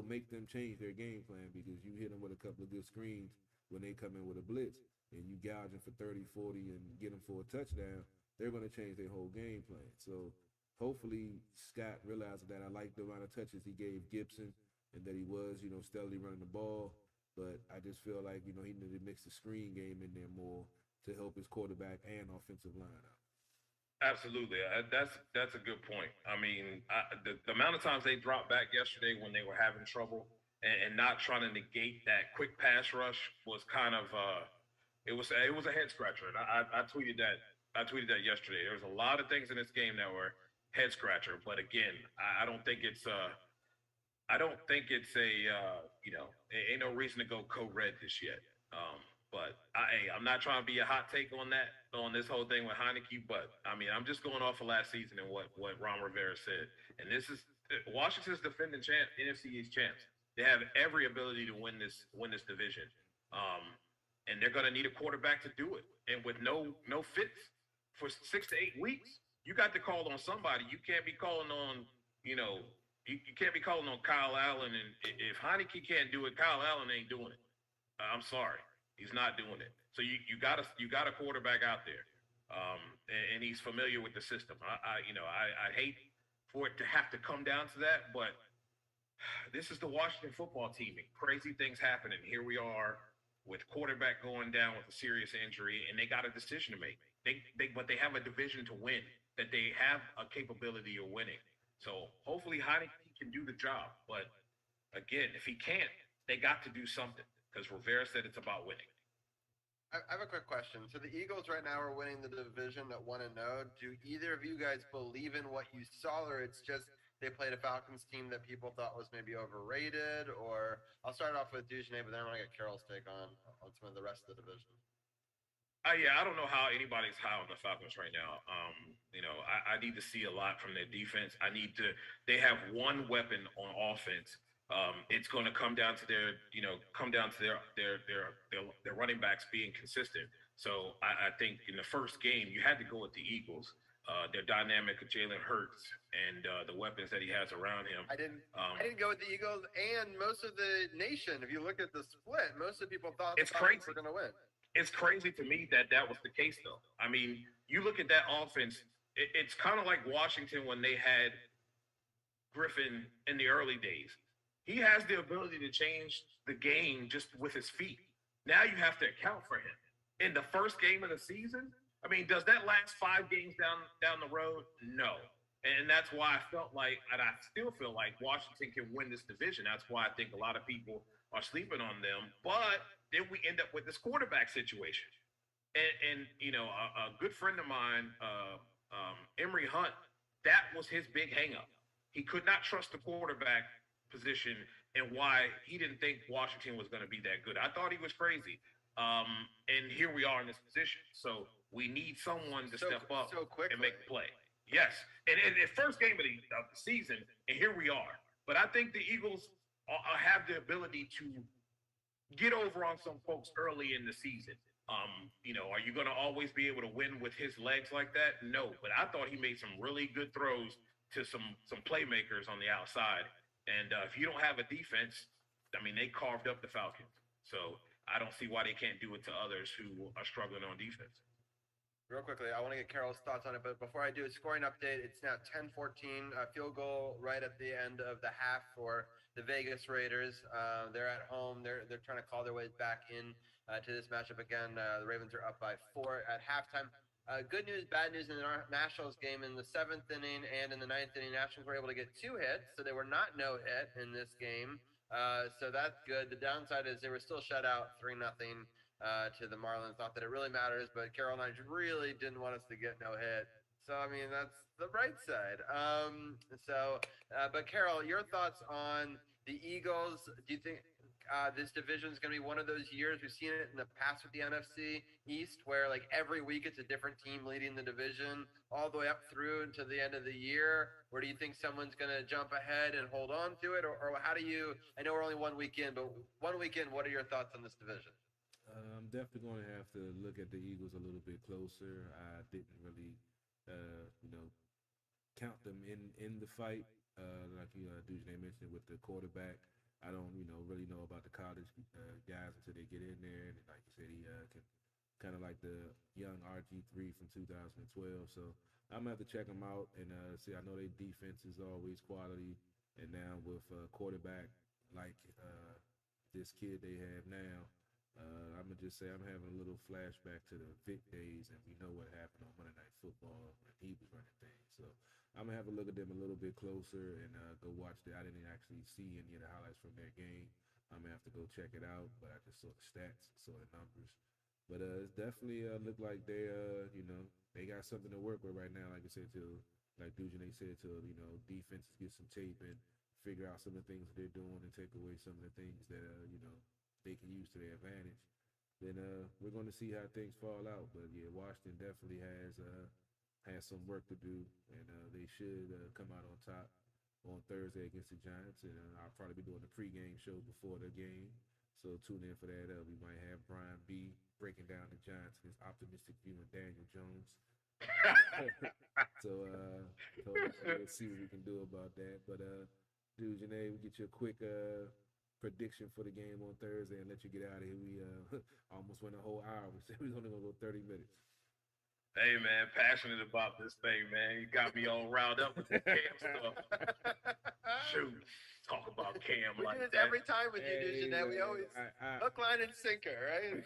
Speaker 2: make them change their game plan, because you hit them with a couple of good screens when they come in with a blitz and you gouge them for 30, 40 and get them for a touchdown, they're going to change their whole game plan. So hopefully Scott realizes that. I like the amount of touches he gave Gibson and that he was, steadily running the ball. But I just feel like, he needed to mix the screen game in there more to help his quarterback and offensive line out.
Speaker 5: Absolutely. That's a good point. I mean, the amount of times they dropped back yesterday when they were having trouble and not trying to negate that quick pass rush was kind of it was a head scratcher. And I tweeted that. I tweeted that yesterday. There was a lot of things in this game that were head scratcher, but again, I don't think it's ain't no reason to go code red this yet. But I'm not trying to be a hot take on this whole thing with Heineke. But I mean, I'm just going off of last season and what Ron Rivera said. And this is Washington's defending NFC East champs. They have every ability to win this division. and they're going to need a quarterback to do it. And with no Fitz for 6 to 8 weeks, you got to call on somebody. You can't be calling on, you can't be calling on Kyle Allen. And if Heineke can't do it, Kyle Allen ain't doing it. I'm sorry, he's not doing it. So you got a quarterback out there, and he's familiar with the system. I hate for it to have to come down to that, but this is the Washington football team. Crazy things happen, and here we are with quarterback going down with a serious injury, and they got a decision to make. But they have a division to win, that they have a capability of winning. So hopefully Heineke can do the job. But again, if he can't, they got to do something, because Rivera said it's about winning.
Speaker 1: I have a quick question. So the Eagles right now are winning the division at 1-0. Do either of you guys believe in what you saw, or it's just they played a Falcons team that people thought was maybe overrated? Or I'll start off with DujunneaB, but then I want to get Carol's take on some of the rest of the division.
Speaker 5: I don't know how anybody's high on the Falcons right now. I need to see a lot from their defense. They have one weapon on offense. It's going to come down to their running backs being consistent. So I think in the first game, you had to go with the Eagles. Their dynamic of Jalen Hurts and the weapons that he has around him.
Speaker 1: I didn't go with the Eagles, and most of the nation, if you look at the split, most of the people thought the Falcons were going to win.
Speaker 5: It's crazy to me that was the case, though. I mean, you look at that offense, it's kind of like Washington when they had Griffin in the early days. He has the ability to change the game just with his feet. Now you have to account for him. In the first game of the season, I mean, does that last 5 games down the road? No. And that's why I felt like, and I still feel like, Washington can win this division. That's why I think a lot of people are sleeping on them. But then we end up with this quarterback situation. And a good friend of mine, Emory Hunt, that was his big hang-up. He could not trust the quarterback position, and why he didn't think Washington was going to be that good. I thought he was crazy. And here we are in this position. So we need someone to step up and make a play. Yes. And the first game of the season, and here we are. But I think the Eagles have the ability to get over on some folks early in the season. Are you going to always be able to win with his legs like that? No. But I thought he made some really good throws to some playmakers on the outside. And if you don't have a defense, I mean, they carved up the Falcons. So I don't see why they can't do it to others who are struggling on defense.
Speaker 1: Real quickly, I want to get Carol's thoughts on it, but before I do a scoring update, it's now 10-14, field goal right at the end of the half for the Vegas Raiders. They're at home. They're trying to call their way back in to this matchup again. The Ravens are up by 4 at halftime. Good news, bad news in the Nationals game. In the 7th inning and in the 9th inning, Nationals were able to get 2 hits, so they were not no hit in this game. So that's good. The downside is they were still shut out 3-0 to the Marlins. Not that it really matters, but Carol and I really didn't want us to get no hit. So I mean, that's the bright side. But Carol, your thoughts on the Eagles? Do you think this division is going to be one of those years? We've seen it in the past with the NFC East, where like every week it's a different team leading the division all the way up through to the end of the year. Or do you think someone's going to jump ahead and hold on to it? Or how do you, I know we're only 1 week in, but 1 week in, what are your thoughts on this division?
Speaker 2: I'm definitely going to have to look at the Eagles a little bit closer. I didn't really, count them in the fight, like DujunneaB mentioned with the quarterback. I don't, really know about the college guys until they get in there. And like you said, he can kind of like the young RG3 from 2012. So I'm going to have to check them out and see. I know their defense is always quality. And now with quarterback like this kid they have now, I'm going to just say I'm having a little flashback to the Vic days, and we know what happened on Monday Night Football when he was running things. So I'm going to have a look at them a little bit closer and go watch I didn't actually see any of the highlights from their game. I'm going to have to go check it out, but I just saw the stats, saw the numbers. But it's definitely look like they, they got something to work with right now, like I said, like DujunneaB said, defenses get some tape and figure out some of the things that they're doing and take away some of the things that, they can use to their advantage. Then we're going to see how things fall out. But yeah, Washington definitely has some work to do, and they should come out on top on Thursday against the Giants. And I'll probably be doing the pregame show before the game, So tune in for that. We might have Brian B breaking down the Giants and his optimistic view of Daniel Jones. So we'll see what we can do about that. But DujunneaB, we get you a quick prediction for the game on Thursday and let you get out of here. We almost went a whole hour. We said we was only gonna go 30 minutes.
Speaker 5: Hey man, passionate about this thing, man. You got me all riled up with this Cam stuff. Shoot, talk about Cam
Speaker 1: We
Speaker 5: like
Speaker 1: do this
Speaker 5: that.
Speaker 1: every time with you, DujunneaB. We always hook, line, and sinker, right?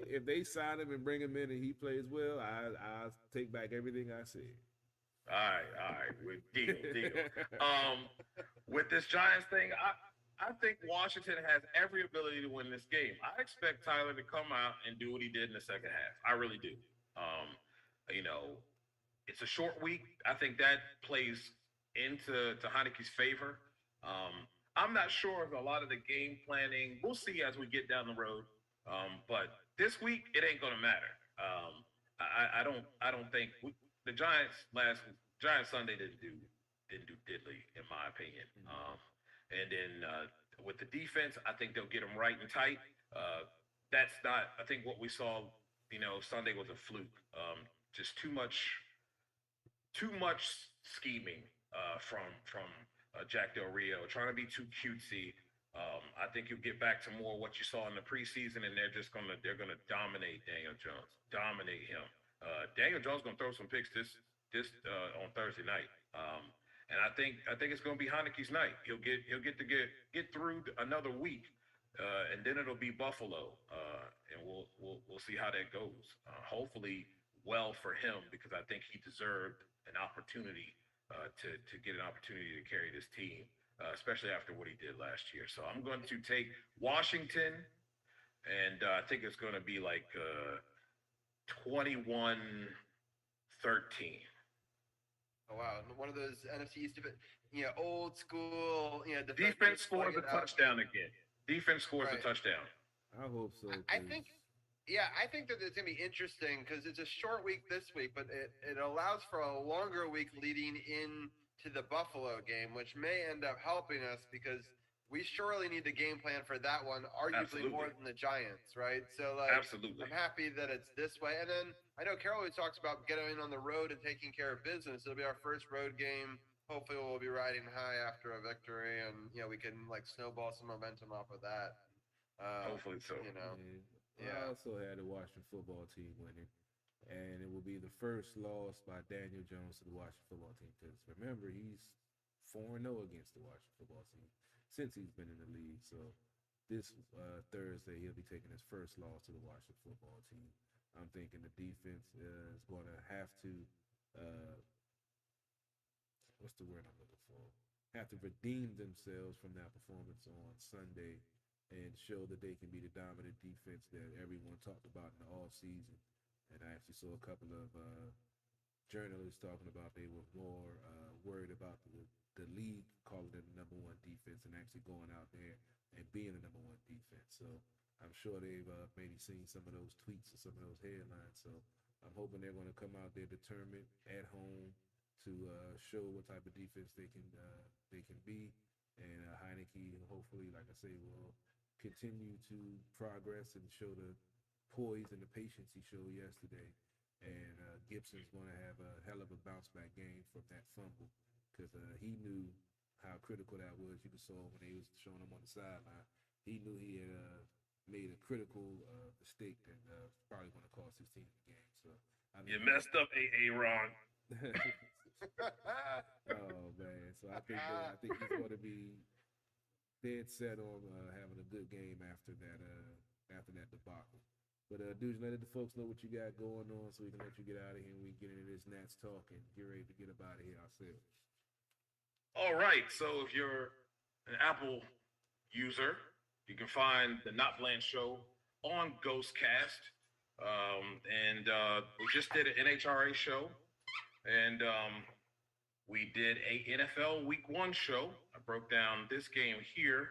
Speaker 2: If they sign him and bring him in and he plays well, I'll take back everything I said.
Speaker 5: All right. Deal. With this Giants thing, I think Washington has every ability to win this game. I expect Tyler to come out and do what he did in the second half. I really do. It's a short week. I think that plays into Heineke's favor. I'm not sure of a lot of the game planning. We'll see as we get down the road. But this week, it ain't gonna matter. I don't think the Giants Sunday didn't do diddly in my opinion. And then with the defense, I think they'll get them right and tight. That's not. I think what we saw, Sunday was a fluke. Just too much scheming from Jack Del Rio, trying to be too cutesy. I think you'll get back to more what you saw in the preseason, and they're gonna dominate Daniel Jones, dominate him. Daniel Jones gonna throw some picks this on Thursday night. And I think it's going to be Heineke's night. He'll get through another week, and then it'll be Buffalo, and we'll see how that goes. Hopefully, well for him, because I think he deserved an opportunity to get an opportunity to carry this team, especially after what he did last year. So I'm going to take Washington, and I think it's going to be like 21-13.
Speaker 1: Oh wow! One of those NFC East, old school,
Speaker 5: defense scores a touchdown again. Defense scores a touchdown.
Speaker 2: I hope so.
Speaker 1: I think that it's gonna be interesting because it's a short week this week, but it allows for a longer week leading into the Buffalo game, which may end up helping us because we surely need the game plan for that one, arguably more than the Giants, right? So
Speaker 5: absolutely,
Speaker 1: I'm happy that it's this way. And then I know Carol always talks about getting on the road and taking care of business. It'll be our first road game. Hopefully we'll be riding high after a victory, and we can snowball some momentum off of that.
Speaker 5: Hopefully so.
Speaker 2: I also had the Washington football team winning, and it will be the first loss by Daniel Jones to the Washington football team. Because remember, he's 4-0 against the Washington football team since he's been in the league. So this Thursday, he'll be taking his first loss to the Washington football team. I'm thinking the defense is going to have to, what's the word I'm looking for? Have to redeem themselves from that performance on Sunday and show that they can be the dominant defense that everyone talked about in the offseason. And I actually saw a couple of journalists talking about they were more worried about the league calling it the number one defense and actually going out there and being the number one defense. So I'm sure they've maybe seen some of those tweets or some of those headlines. So I'm hoping they're going to come out there determined at home to show what type of defense they can be. And Heineke, hopefully, like I say, will continue to progress and show the poise and the patience he showed yesterday. And Gibson's going to have a hell of a bounce-back game from that fumble because he knew how critical that was. You saw when they was showing him on the sideline. He knew he had made a critical mistake that probably going to cost his team the game. So
Speaker 5: you messed up, Ron.
Speaker 2: Oh man! So I think he's going to be dead set on having a good game after that debacle. But Dujunne, let the folks know what you got going on so we can let you get out of here and we can get into this Nats talk and get ready to get up out of here ourselves.
Speaker 5: All right. So if you're an Apple user, you can find the Not Bland Show on Ghostcast. And we just did an NHRA show. And we did a NFL Week 1 show. I broke down this game here.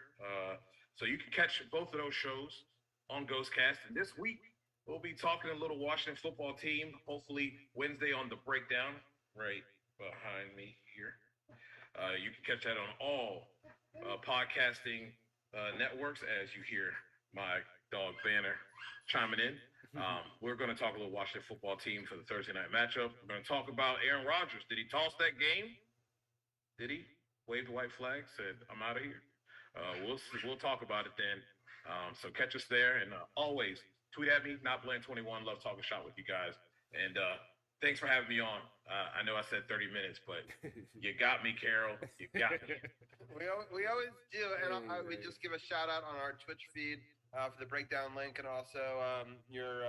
Speaker 5: So you can catch both of those shows on Ghostcast. And this week, we'll be talking a little Washington football team, hopefully Wednesday on the breakdown, right behind me here. You can catch that on all podcasting networks as you hear my dog Banner chiming in. We're going to talk a little Washington football team for the Thursday night matchup. We're going to talk about Aaron Rodgers. Did he toss that game? Did he wave the white flag? Said, I'm out of here. We'll talk about it then. So catch us there. And always tweet at me, NotBlame21. Love talking shop with you guys. And thanks for having me on. I know I said 30 minutes, but you got me, Carol. You got me.
Speaker 1: We always do. And we just give a shout out on our Twitch feed for the breakdown link and also your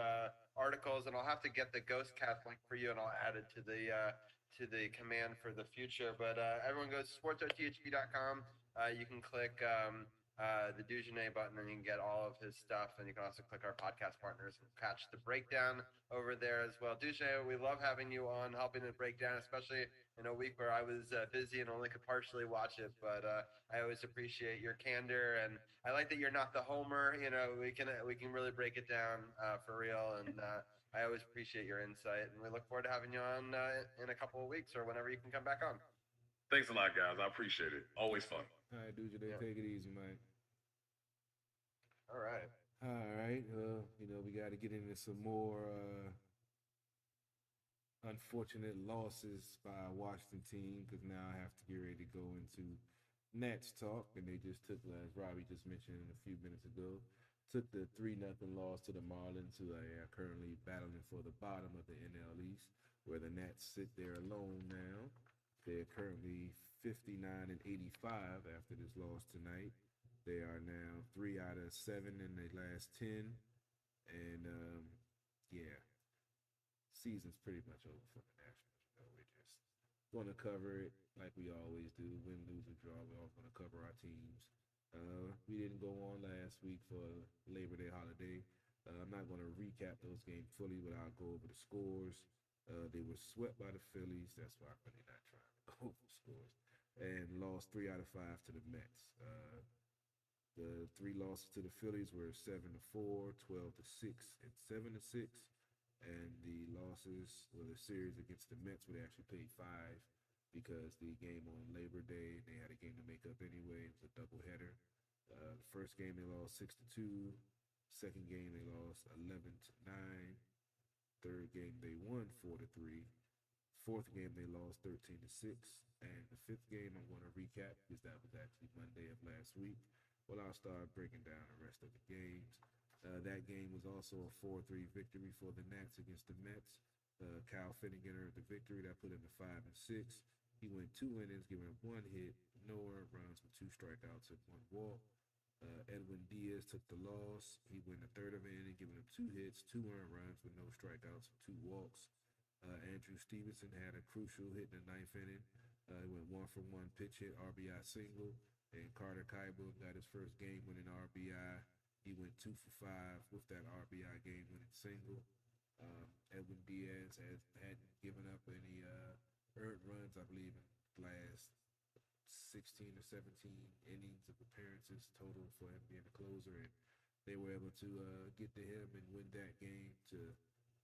Speaker 1: articles. And I'll have to get the Ghost Cast link for you and I'll add it to the command for the future. But everyone goes to sports.thp.com. You can click the DujunneaB button and you can get all of his stuff. And you can also click our podcast partners and catch the breakdown over there as well. Dujunne, we love having you on, helping to break down, especially in a week where I was busy and only could partially watch it. But I always appreciate your candor, and I like that you're not the homer. You know, we can really break it down for real. And I always appreciate your insight, and we look forward to having you on in a couple of weeks or whenever you can come back on.
Speaker 5: Thanks a lot, guys. I appreciate it. Always fun.
Speaker 2: All right, Dujunne, take it easy, man.
Speaker 1: All right.
Speaker 2: All right. We got to get into some more unfortunate losses by our Washington team because now I have to get ready to go into Nats talk, and they just took, as Robbie just mentioned a few minutes ago, took the 3-0 loss to the Marlins, who are currently battling for the bottom of the NL East, where the Nats sit there alone now. They're currently 59-85 after this loss tonight. They are now 3 out of 7 in the last 10. And, season's pretty much over for the Nationals. We're just going to cover it like we always do. Win, lose, or draw, we're all going to cover our teams. We didn't go on last week for Labor Day holiday. I'm not going to recap those games fully, but I'll go over the scores. They were swept by the Phillies. That's why I'm really not trying to go over scores. And lost 3 out of 5 to the Mets. The 3 losses to the Phillies were 7-4, 12-6, and 7-6. And the losses, the series against the Mets would actually pay 5 because the game on Labor Day, they had a game to make up anyway. It was a doubleheader. The first game they lost 6-2. Second game they lost 11-9. Third game they won 4-3. Fourth game they lost 13-6. And the fifth game I'm going to recap because that was actually Monday of last week. Well, I'll start breaking down the rest of the games. That game was also a 4-3 victory for the Nats against the Mets. Kyle Finnegan earned the victory. That put him at 5-6. He went 2 innings, giving up 1 hit, no earned runs with 2 strikeouts and 1 walk. Edwin Diaz took the loss. He went a third of an inning, giving up 2 hits, 2 earned runs with no strikeouts and 2 walks. Andrew Stevenson had a crucial hit in the 9th inning. He went 1-for-1 pitch hit, RBI single. And Carter Kaiba got his first game-winning RBI. He went 2-for-5 with that RBI game-winning single. Edwin Diaz hadn't given up any earned runs, I believe, in the last 16 or 17 innings of appearances total for him being a closer. And they were able to get to him and win that game to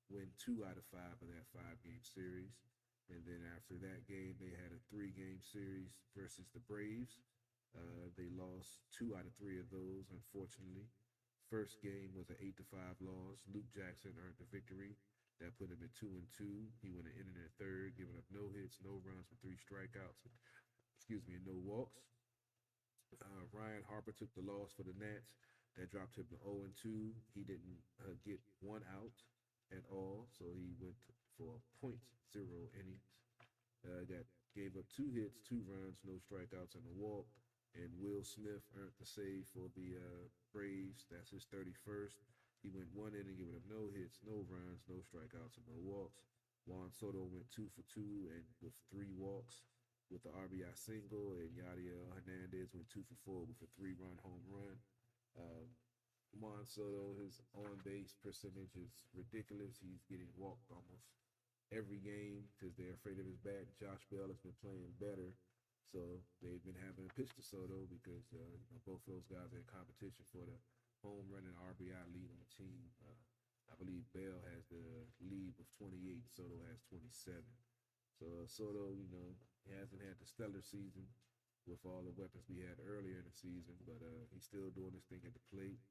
Speaker 2: win 2 out of 5 of that 5-game series. And then after that game, they had a 3-game series versus the Braves. They lost 2 out of 3 of those, unfortunately. First game was an 8-5 loss. Luke Jackson earned the victory. That put him at 2-2. He went an inning and a third, giving up no hits, no runs with 3 strikeouts, and no walks. Ryan Harper took the loss for the Nats. That dropped him to 0-2. He didn't get 1 out at all, so he went for .0 innings. Gave up 2 hits, 2 runs, no strikeouts, and a walk. And Will Smith earned the save for the Braves. That's his 31st. He went 1 inning, giving up no hits, no runs, no strikeouts, and no walks. Juan Soto went 2-for-2 and with 3 walks with the RBI single. And Yadiel Hernandez went 2-for-4 with a 3-run home run. Juan Soto, his on-base percentage is ridiculous. He's getting walked almost every game because they're afraid of his bat. Josh Bell has been playing better. So they've been having to pitch to Soto because both of those guys are in competition for the home run and RBI lead on the team. I believe Bell has the lead with 28. Soto has 27. So Soto, he hasn't had the stellar season. with all the weapons we had earlier in the season, but he's still doing this thing at the plate.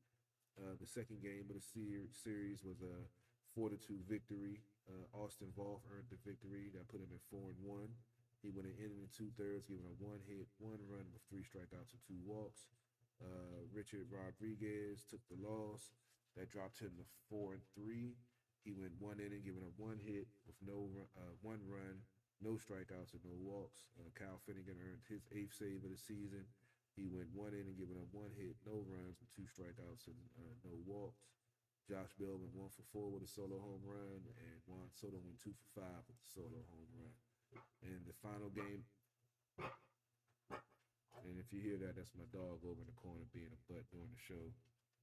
Speaker 2: The second game of the series was a 4-2 victory. Austin Voth earned the victory. That put him at 4-1. He went an inning and 2/3, giving up 1 hit, 1 run with 3 strikeouts and 2 walks. Richard Rodriguez took the loss. That dropped him to 4-3. He went 1 inning, giving up 1 hit with 1 run, no strikeouts and no walks. Kyle Finnegan earned his 8th save of the season. He went 1 inning, giving up 1 hit, no runs with 2 strikeouts and no walks. Josh Bell went 1 for 4 with a solo home run, and Juan Soto went 2 for 5 with a solo home run. And the final game, and if you hear that, that's my dog over in the corner being a butt during the show.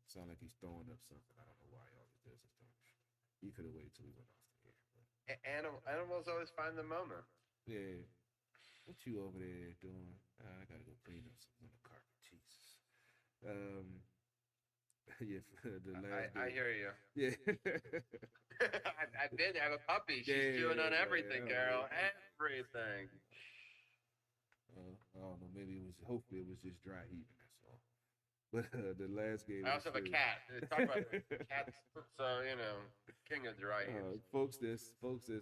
Speaker 2: Sound like he's throwing up something. I don't know why he always does this during the show. He could have waited till we went off the air. But.
Speaker 1: Animals always find the moment.
Speaker 2: Yeah. What you over there doing? I gotta go clean up some of the carpet. Jesus. Yeah, the last
Speaker 1: I hear you.
Speaker 2: Yeah.
Speaker 1: I've been. I have a puppy. She's chewing on everything, Carol. Everything.
Speaker 2: I don't know. Maybe it was. Hopefully, it was just dry heaving. That's all. But the last game.
Speaker 1: I also have a cat. Talk about cats. So king of dry heaves.
Speaker 2: Folks that's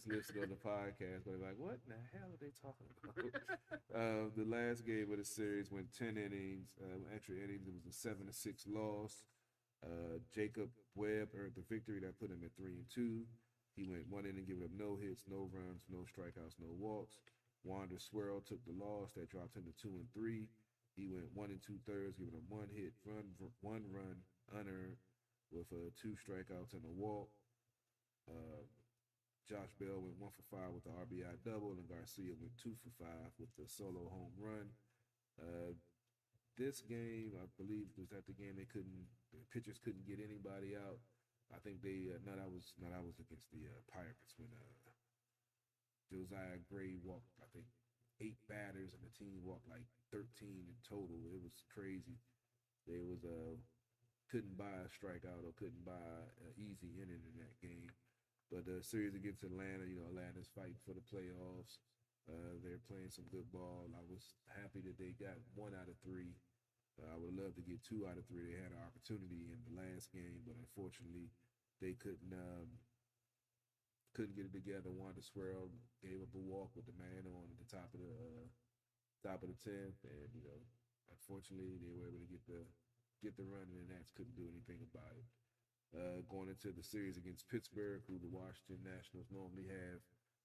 Speaker 2: listening on the podcast, but like, what in the hell are they talking about? The last game of the series went 10 innings, extra innings. It was a 7-6 loss. Jacob Webb earned the victory. That put him at 3-2. He went 1 inning, giving up no hits, no runs, no strikeouts, no walks. Wander Swirl took the loss. That dropped him to 2-3. He went 1 2/3, giving up 1 hit, 1 run, unearned, with 2 strikeouts and a walk. Josh Bell went 1 for 5 with the RBI double, and Garcia went 2 for 5 with the solo home run. This game, I believe, was at the game the pitchers couldn't get anybody out. I think that was against the Pirates when Josiah Gray walked, I think, 8 batters, and the team walked like 13 in total. It was crazy. They was couldn't buy a strikeout or couldn't buy an easy inning in that game. But the series against Atlanta, Atlanta's fighting for the playoffs. They're playing some good ball. I was happy that they got 1 out of 3. I would love to get 2 out of 3. They had an opportunity in the last game, but unfortunately, they couldn't get it together. Wanda Swirl gave up a walk with the man on at the top of the 10th, and unfortunately, they were able to get the run, and the Nats couldn't do anything about it. Going into the series against Pittsburgh, who the Washington Nationals normally have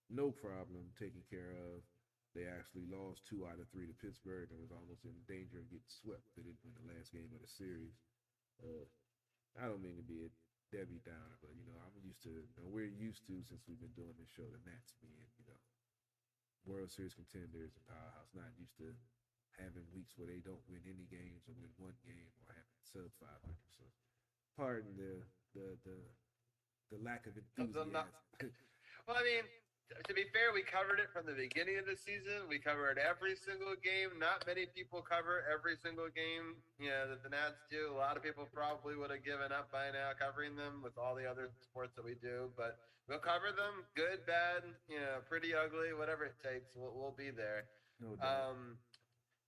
Speaker 2: no problem taking care of, they actually lost 2 out of 3 to Pittsburgh and was almost in danger of getting swept. They didn't win the last game of the series. I don't mean to be a Debbie Downer, but I'm used to. We're used to, since we've been doing this show, the Nats being World Series contenders and powerhouse. Not used to having weeks where they don't win any games or win 1 game or having sub 500. So, pardon the lack of enthusiasm.
Speaker 1: Well, I mean, to be fair, we covered it from the beginning of the season. We covered every single game. Not many people cover every single game, that the Nats do. A lot of people probably would have given up by now covering them with all the other sports that we do. But we'll cover them, good, bad, pretty ugly, whatever it takes. We'll be there.
Speaker 2: No doubt.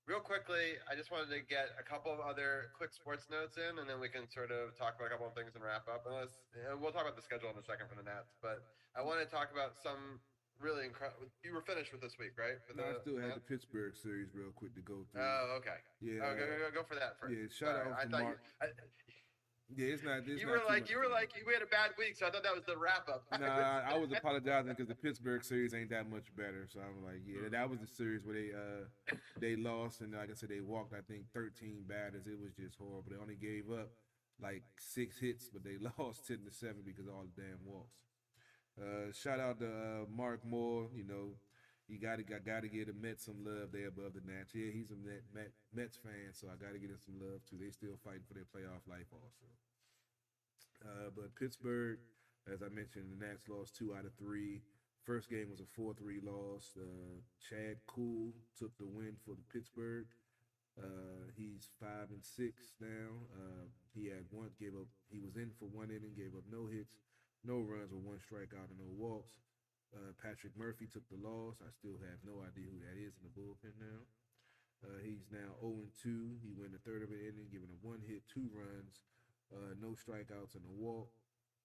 Speaker 1: Real quickly, I just wanted to get a couple of other quick sports notes in, and then we can sort of talk about a couple of things and wrap up. We'll talk about the schedule in a second for the Nats, but I want to talk about some really incredible. You were finished with this week, right?
Speaker 2: I still had the Pittsburgh series real quick to go through.
Speaker 1: Oh, okay.
Speaker 2: Yeah.
Speaker 1: Go for that first.
Speaker 2: Yeah, shout out to Mark. Yeah, it's not.
Speaker 1: You were like, we had a bad week, so I thought that was the wrap up.
Speaker 2: Nah, I was apologizing because the Pittsburgh series ain't that much better. So I'm like, yeah, that was the series where they lost, and like I said, they walked, I think, 13 batters. It was just horrible. They only gave up like 6 hits, but they lost 10-7 because of all the damn walks. Shout out to Mark Moore. You got to give the Mets some love there above the Nats. Yeah, he's a Mets fan, so I got to give him some love too. They still fighting for their playoff life also. But Pittsburgh, as I mentioned, the Nats lost 2 out of 3. First game was a 4-3 loss. Chad Kuhl took the win for the Pittsburgh. He's 5-6 now. He was in for 1 inning, gave up no hits, no runs with 1 strikeout and no walks. Patrick Murphy took the loss. I still have no idea who that is in the bullpen now. He's now 0-2. He went the third of an inning, giving up 1 hit, 2 runs, no strikeouts, and a walk.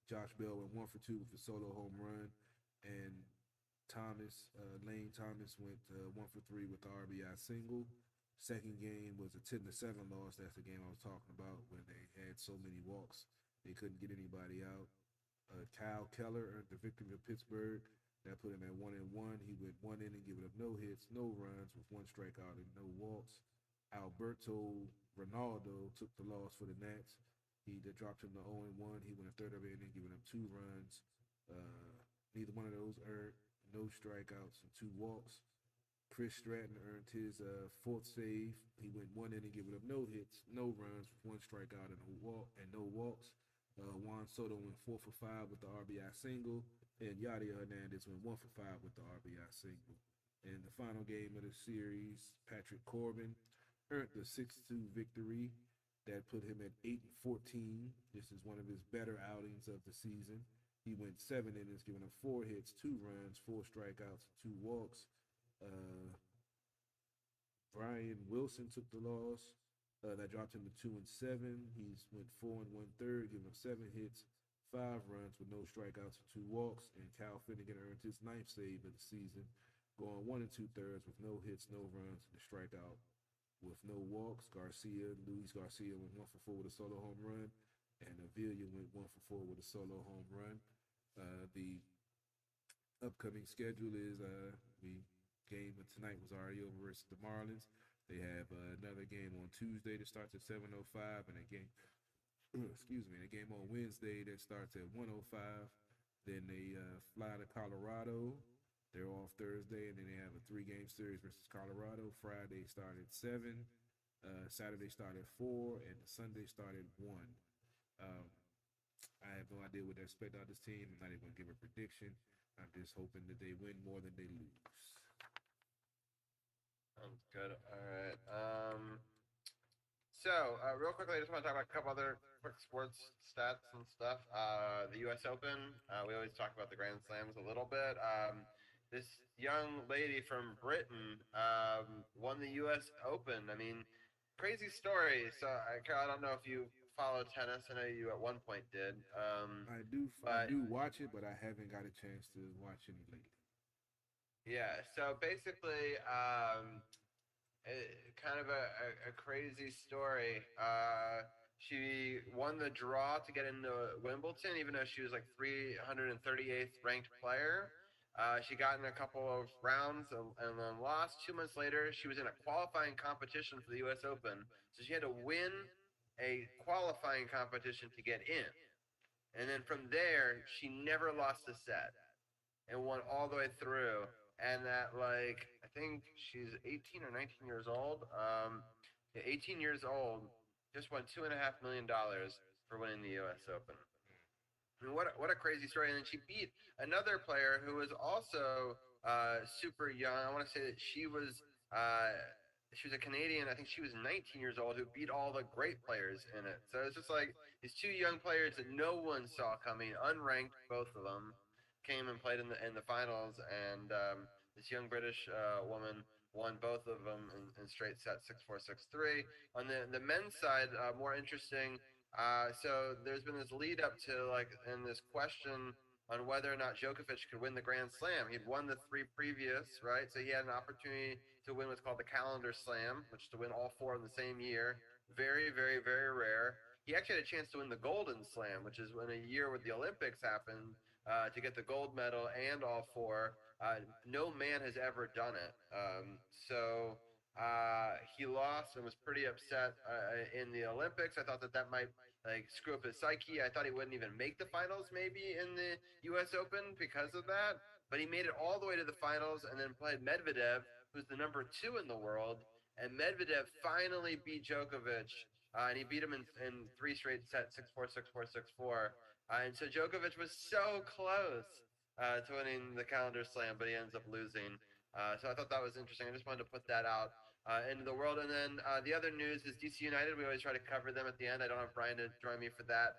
Speaker 2: Josh Bell went 1 for 2 with a solo home run, and Lane Thomas went 1 for 3 with the RBI single. Second game was a 10-7 loss. That's the game I was talking about when they had so many walks they couldn't get anybody out. Kyle Keller earned the victory for Pittsburgh. That put him at 1-1. He went 1 inning, giving up no hits, no runs, with 1 strikeout and no walks. Alberto Ronaldo took the loss for the Nats. He dropped him to 0-1. He went a third of an inning, giving up 2 runs. Neither one of those earned, no strikeouts and 2 walks. Chris Stratton earned his 4th save. He went 1 inning, giving up no hits, no runs, with 1 strikeout and no walks. Juan Soto went 4 for 5 with the RBI single, and Yadier Hernandez went 1 for 5 with the RBI single. In the final game of the series, Patrick Corbin earned the 6-2 victory. That put him at 8-14. This is one of his better outings of the season. He went 7 innings, giving up 4 hits, 2 runs, 4 strikeouts, and 2 walks. Brian Wilson took the loss. That dropped him to 2-7. He's went 4 1/3, giving up 7 hits, 5 runs with no strikeouts and 2 walks. And Cal Finnegan earned his 9th save of the season, going 1 2/3 with no hits, no runs, and a strikeout with no walks. Luis Garcia went 1 for 4 with a solo home run, and Avila went 1 for 4 with a solo home run. The upcoming schedule is game of tonight was already over versus the Marlins. They have another game on Tuesday that starts at 7:05, and a game, a game on Wednesday that starts at 1:05. Then they fly to Colorado. They're off Thursday, and then they have a 3-game series versus Colorado. Friday start at 7, Saturday start at 4, and Sunday start at 1. I have no idea what to expect out of this team. I'm not even going to give a prediction. I'm just hoping that they win more than they lose.
Speaker 1: Sounds good. All right. So real quickly, I just want to talk about a couple other quick sports stats and stuff. The U.S. Open. We always talk about the Grand Slams a little bit. This young lady from Britain won the U.S. Open. I mean, crazy story. So, Carol, I don't know if you follow tennis. I know you at one point did.
Speaker 2: I do watch it, but I haven't got a chance to watch any lately.
Speaker 1: Yeah. So basically, kind of a crazy story. She won the draw to get into Wimbledon, even though she was like 338th ranked player. She got in a couple of rounds and then lost. 2 months later, she was in a qualifying competition for the U.S. Open. So she had to win a qualifying competition to get in. And then from there, she never lost a set and won all the way through. And at I think she's 18 or 19 years old. 18 years old, just won $2.5 million for winning the U.S. Open. I mean, what a crazy story. And then she beat another player who was also super young. I want to say that she was a Canadian. I think she was 19 years old, who beat all the great players in it. So it's just like these 2 young players that no one saw coming, unranked, both of them, came and played in the finals. And this young British woman won both of them in straight sets, 6-4, 6-3. On the men's side, more interesting. So there's been this lead up to in this question on whether or not Djokovic could win the Grand Slam. He'd won the 3 previous, right? So he had an opportunity to win what's called the Calendar Slam, which is to win all 4 in the same year. Very, very, very rare. He actually had a chance to win the Golden Slam, which is when a year where the Olympics happened, to get the gold medal and all 4. No man has ever done it. So he lost and was pretty upset in the Olympics. I thought that might screw up his psyche. I thought he wouldn't even make the finals maybe in the U.S. Open because of that. But he made it all the way to the finals and then played Medvedev, who's the number 2 in the world. And Medvedev finally beat Djokovic, and he beat him in 3 straight sets, 6-4, 6-4, 6-4. And so Djokovic was so close to winning the Calendar Slam, but he ends up losing. So I thought that was interesting. I just wanted to put that out into the world. And then the other news is DC United. We always try to cover them at the end. I don't have Brian to join me for that.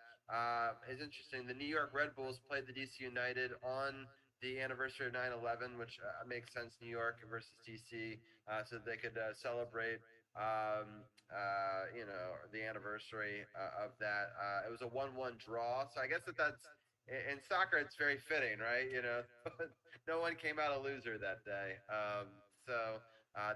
Speaker 1: It's interesting. The New York Red Bulls played the DC United on the anniversary of 9/11, which makes sense, New York versus DC, so they could celebrate, the anniversary of that. It was a 1-1 draw, so I guess that's in soccer. It's very fitting, right? No one came out a loser that day.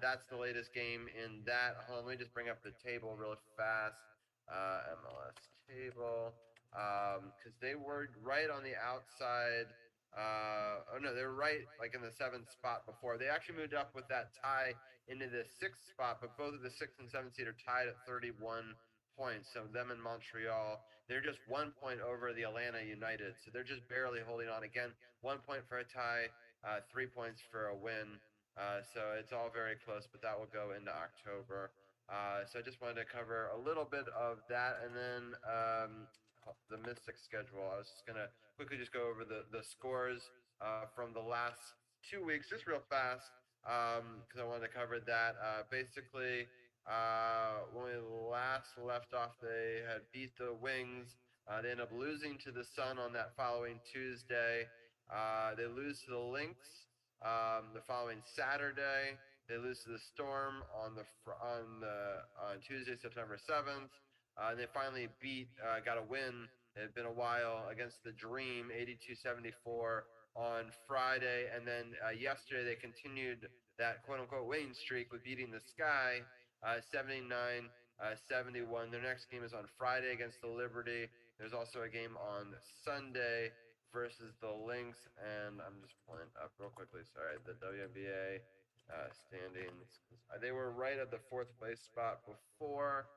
Speaker 1: That's the latest game in that. Hold on, let me just bring up the table real fast. MLS table, because they were right on the outside. Oh no, they were right like in the 7th spot before. They actually moved up with that tie into the 6th spot, but both of the 6th and 7th seed are tied at 31 points. So them and Montreal, they're just 1 point over the Atlanta United. So they're just barely holding on. Again, 1 point for a tie, 3 points for a win. So it's all very close, but that will go into October. So I just wanted to cover a little bit of that, and then the Mystics schedule. I was just gonna quickly just go over the scores from the last 2 weeks, just real fast, because I wanted to cover that. Basically, when we last left off, they had beat the Wings. They ended up losing to the Sun on that following Tuesday. They lose to the Lynx the following Saturday. They lose to the Storm on Tuesday, September 7th. They finally got a win. It had been a while against the Dream, 82-74 on Friday, and then yesterday they continued that quote-unquote winning streak with beating the Sky, 79-71. Their next game is on Friday against the Liberty. There's also a game on Sunday versus the Lynx, and I'm just pulling up real quickly. Sorry, the WNBA standings. They were right at the 4th place spot before,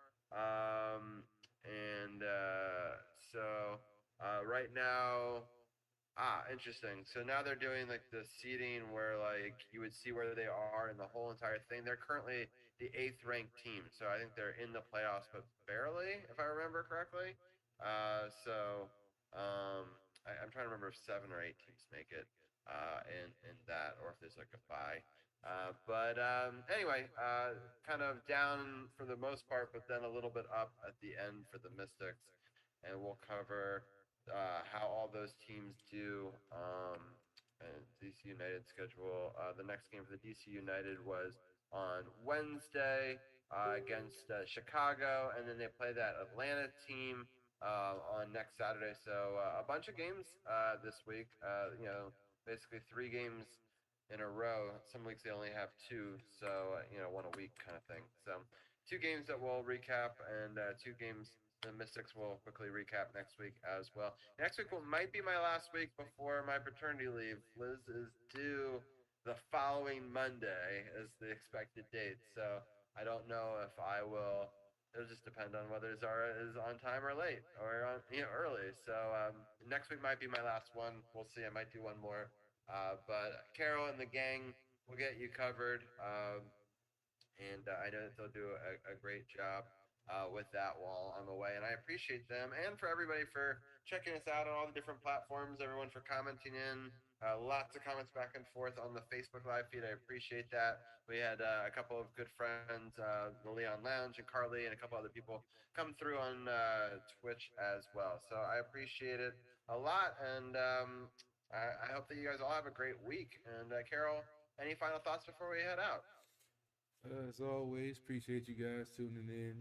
Speaker 1: right now. Interesting. So now they're doing like the seeding where like you would see where they are in the whole entire thing. They're currently the 8th ranked team, so I think they're in the playoffs, but barely, if I remember correctly. I'm trying to remember if 7 or 8 teams make it in that, or if there's like a bye. Anyway, kind of down for the most part, but then a little bit up at the end for the Mystics, and we'll cover how all those teams do. And DC United schedule. The next game for the DC United was on Wednesday against Chicago, and then they play that Atlanta team on next Saturday. So a bunch of games this week. Basically 3 games in a row. Some weeks they only have 2, so 1 a week kind of thing. So 2 games that we'll recap, and 2 games the Mystics will quickly recap next week as well. Next week might be my last week before my paternity leave. Liz is due the following Monday as the expected date, so I don't know if I will. It'll just depend on whether Zara is on time or late, or on early. So next week might be my last one. We'll see. I might do one more. But Carol and the gang will get you covered, and I know that they'll do a great job with that while I'm away. And I appreciate them, and for everybody for checking us out on all the different platforms, everyone for commenting in. Lots of comments back and forth on the Facebook Live feed. I appreciate that. We had a couple of good friends, the Leon Lounge and Carly, and a couple other people come through on Twitch as well. So I appreciate it a lot, and I hope that you guys all have a great week. And Carol, any final thoughts before we head out?
Speaker 2: As always, appreciate you guys tuning in.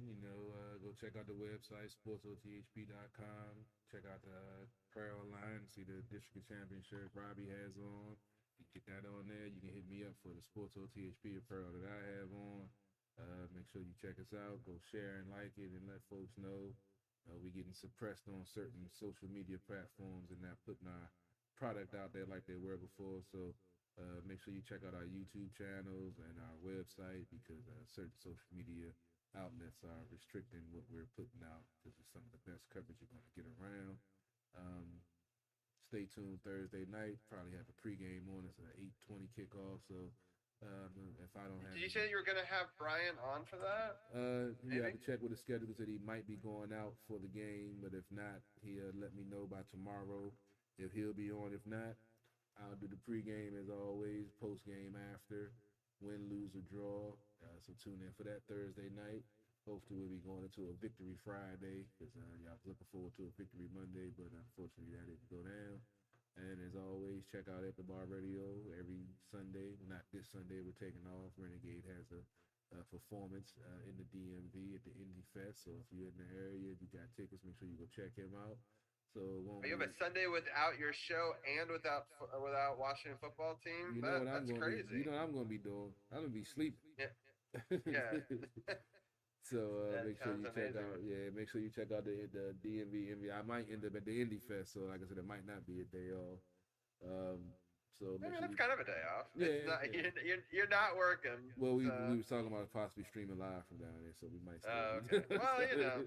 Speaker 2: Go check out the website, sportsothp.com. Check out the apparel line, see the district champion shirt Robbie has on. You get that on there. You can hit me up for the Sports OTHP apparel that I have on. Make sure you check us out. Go share and like it, and let folks know we're getting suppressed on certain social media platforms and not putting our product out there like they were before. So make sure you check out our YouTube channels and our website, because certain social media outlets are restricting what we're putting out, because it's some of the best coverage you're going to get around. Stay tuned Thursday night. Probably have a pregame on. It's an 8:20 kickoff. So if I don't have,
Speaker 1: Did you say that you were going to have Brian on for that?
Speaker 2: Yeah, I have to check with the schedule. Said he might be going out for the game, but if not, he'll let me know by tomorrow if he'll be on. If not, I'll do the pregame as always, postgame after, win, lose, or draw. So tune in for that Thursday night. Hopefully we'll be going into a victory Friday, because y'all was looking forward to a victory Monday, but unfortunately that didn't go down. And as always, check out At the Bar Radio every Sunday. Not this Sunday, we're taking off. Renegade has a performance in the DMV at the Indie Fest. So if you're in the area, if you got tickets, make sure you go check him out. So
Speaker 1: you have a Sunday without your show and without Washington football team.
Speaker 2: You know what
Speaker 1: that's crazy.
Speaker 2: You know what I'm gonna be doing? I'm gonna be sleeping.
Speaker 1: Yeah. Yeah.
Speaker 2: So make sure you check
Speaker 1: amazing.
Speaker 2: out. Yeah, make sure you check out the DMV. I might end up at the Indie Fest. So like I said, it might not be a day off. So
Speaker 1: I
Speaker 2: make
Speaker 1: mean,
Speaker 2: sure
Speaker 1: that's
Speaker 2: you,
Speaker 1: kind of a day off.
Speaker 2: Yeah,
Speaker 1: It's not,
Speaker 2: yeah.
Speaker 1: You're not working.
Speaker 2: Well, we
Speaker 1: so-
Speaker 2: was talking about possibly streaming live from down there, so we might.
Speaker 1: Okay. Well, you know,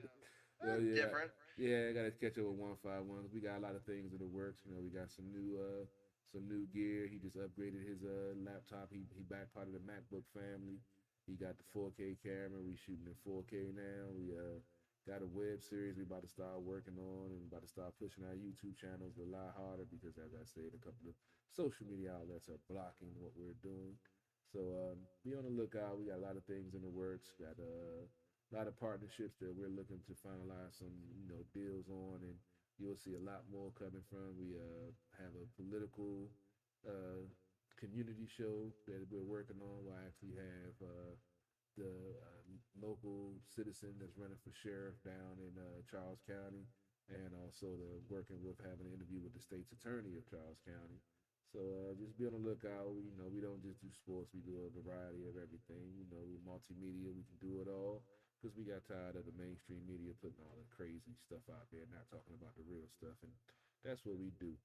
Speaker 2: Well, yeah.
Speaker 1: different.
Speaker 2: Yeah, I gotta catch up with 151. We got a lot of things in the works. You know, we got some new gear. He just upgraded his laptop. He backparted the MacBook family. He got the 4K camera. We shooting in 4K now. We got a web series we about to start working on, and about to start pushing our YouTube channels a lot harder because, as I said, a couple of social media outlets are blocking what we're doing. So be on the lookout. We got a lot of things in the works. Got a lot of partnerships that we're looking to finalize some deals on, and you'll see a lot more coming from. We have a political community show that we're working on. We'll actually have the local citizen that's running for sheriff down in Charles County, and also working with having an interview with the state's attorney of Charles County. So just be on the lookout. We don't just do sports. We do a variety of everything. We're multimedia. We can do it all because we got tired of the mainstream media putting all the crazy stuff out there, not talking about the real stuff. And that's what we do.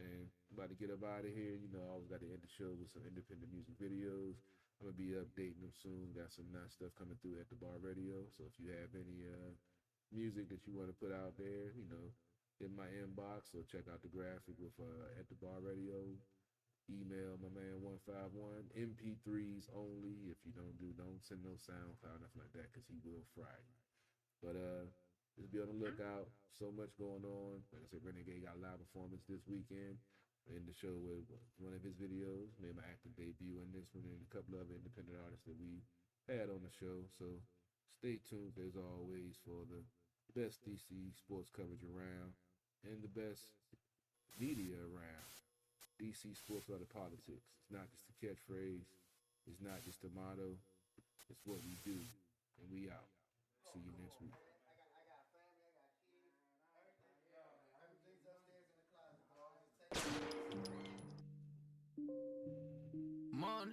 Speaker 2: And I'm about to get up out of here. I always got to end the show with some independent music videos. I'm going to be updating them soon. Got some nice stuff coming through at the Bar Radio. So if you have any music that you want to put out there, in my inbox, or check out the graphic with At the Bar Radio. Email my man 151, MP3s only. If you don't send no SoundCloud, nothing like that, because he will fry you. But just be on the lookout. So much going on. Like I said, Renegade got a live performance this weekend in the show with one of his videos. Made my acting debut in this one, and a couple of independent artists that we had on the show. So stay tuned, as always, for the best DC sports coverage around and the best media around. DC Sports are the politics. It's not just a catchphrase. It's not just a motto. It's what we do. And we out. See you next week.
Speaker 6: Money.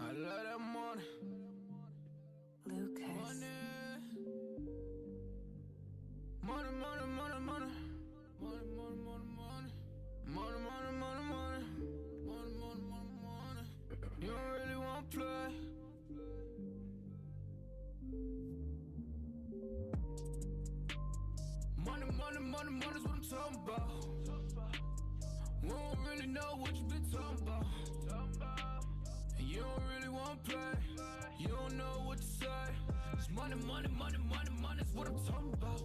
Speaker 6: I love that money.
Speaker 3: Lucas.
Speaker 6: Money. You don't really want to play. Money's what I'm talking about. We don't really know what you been talking about. You don't really want to play. You don't know what to say. It's money's what I'm talking about.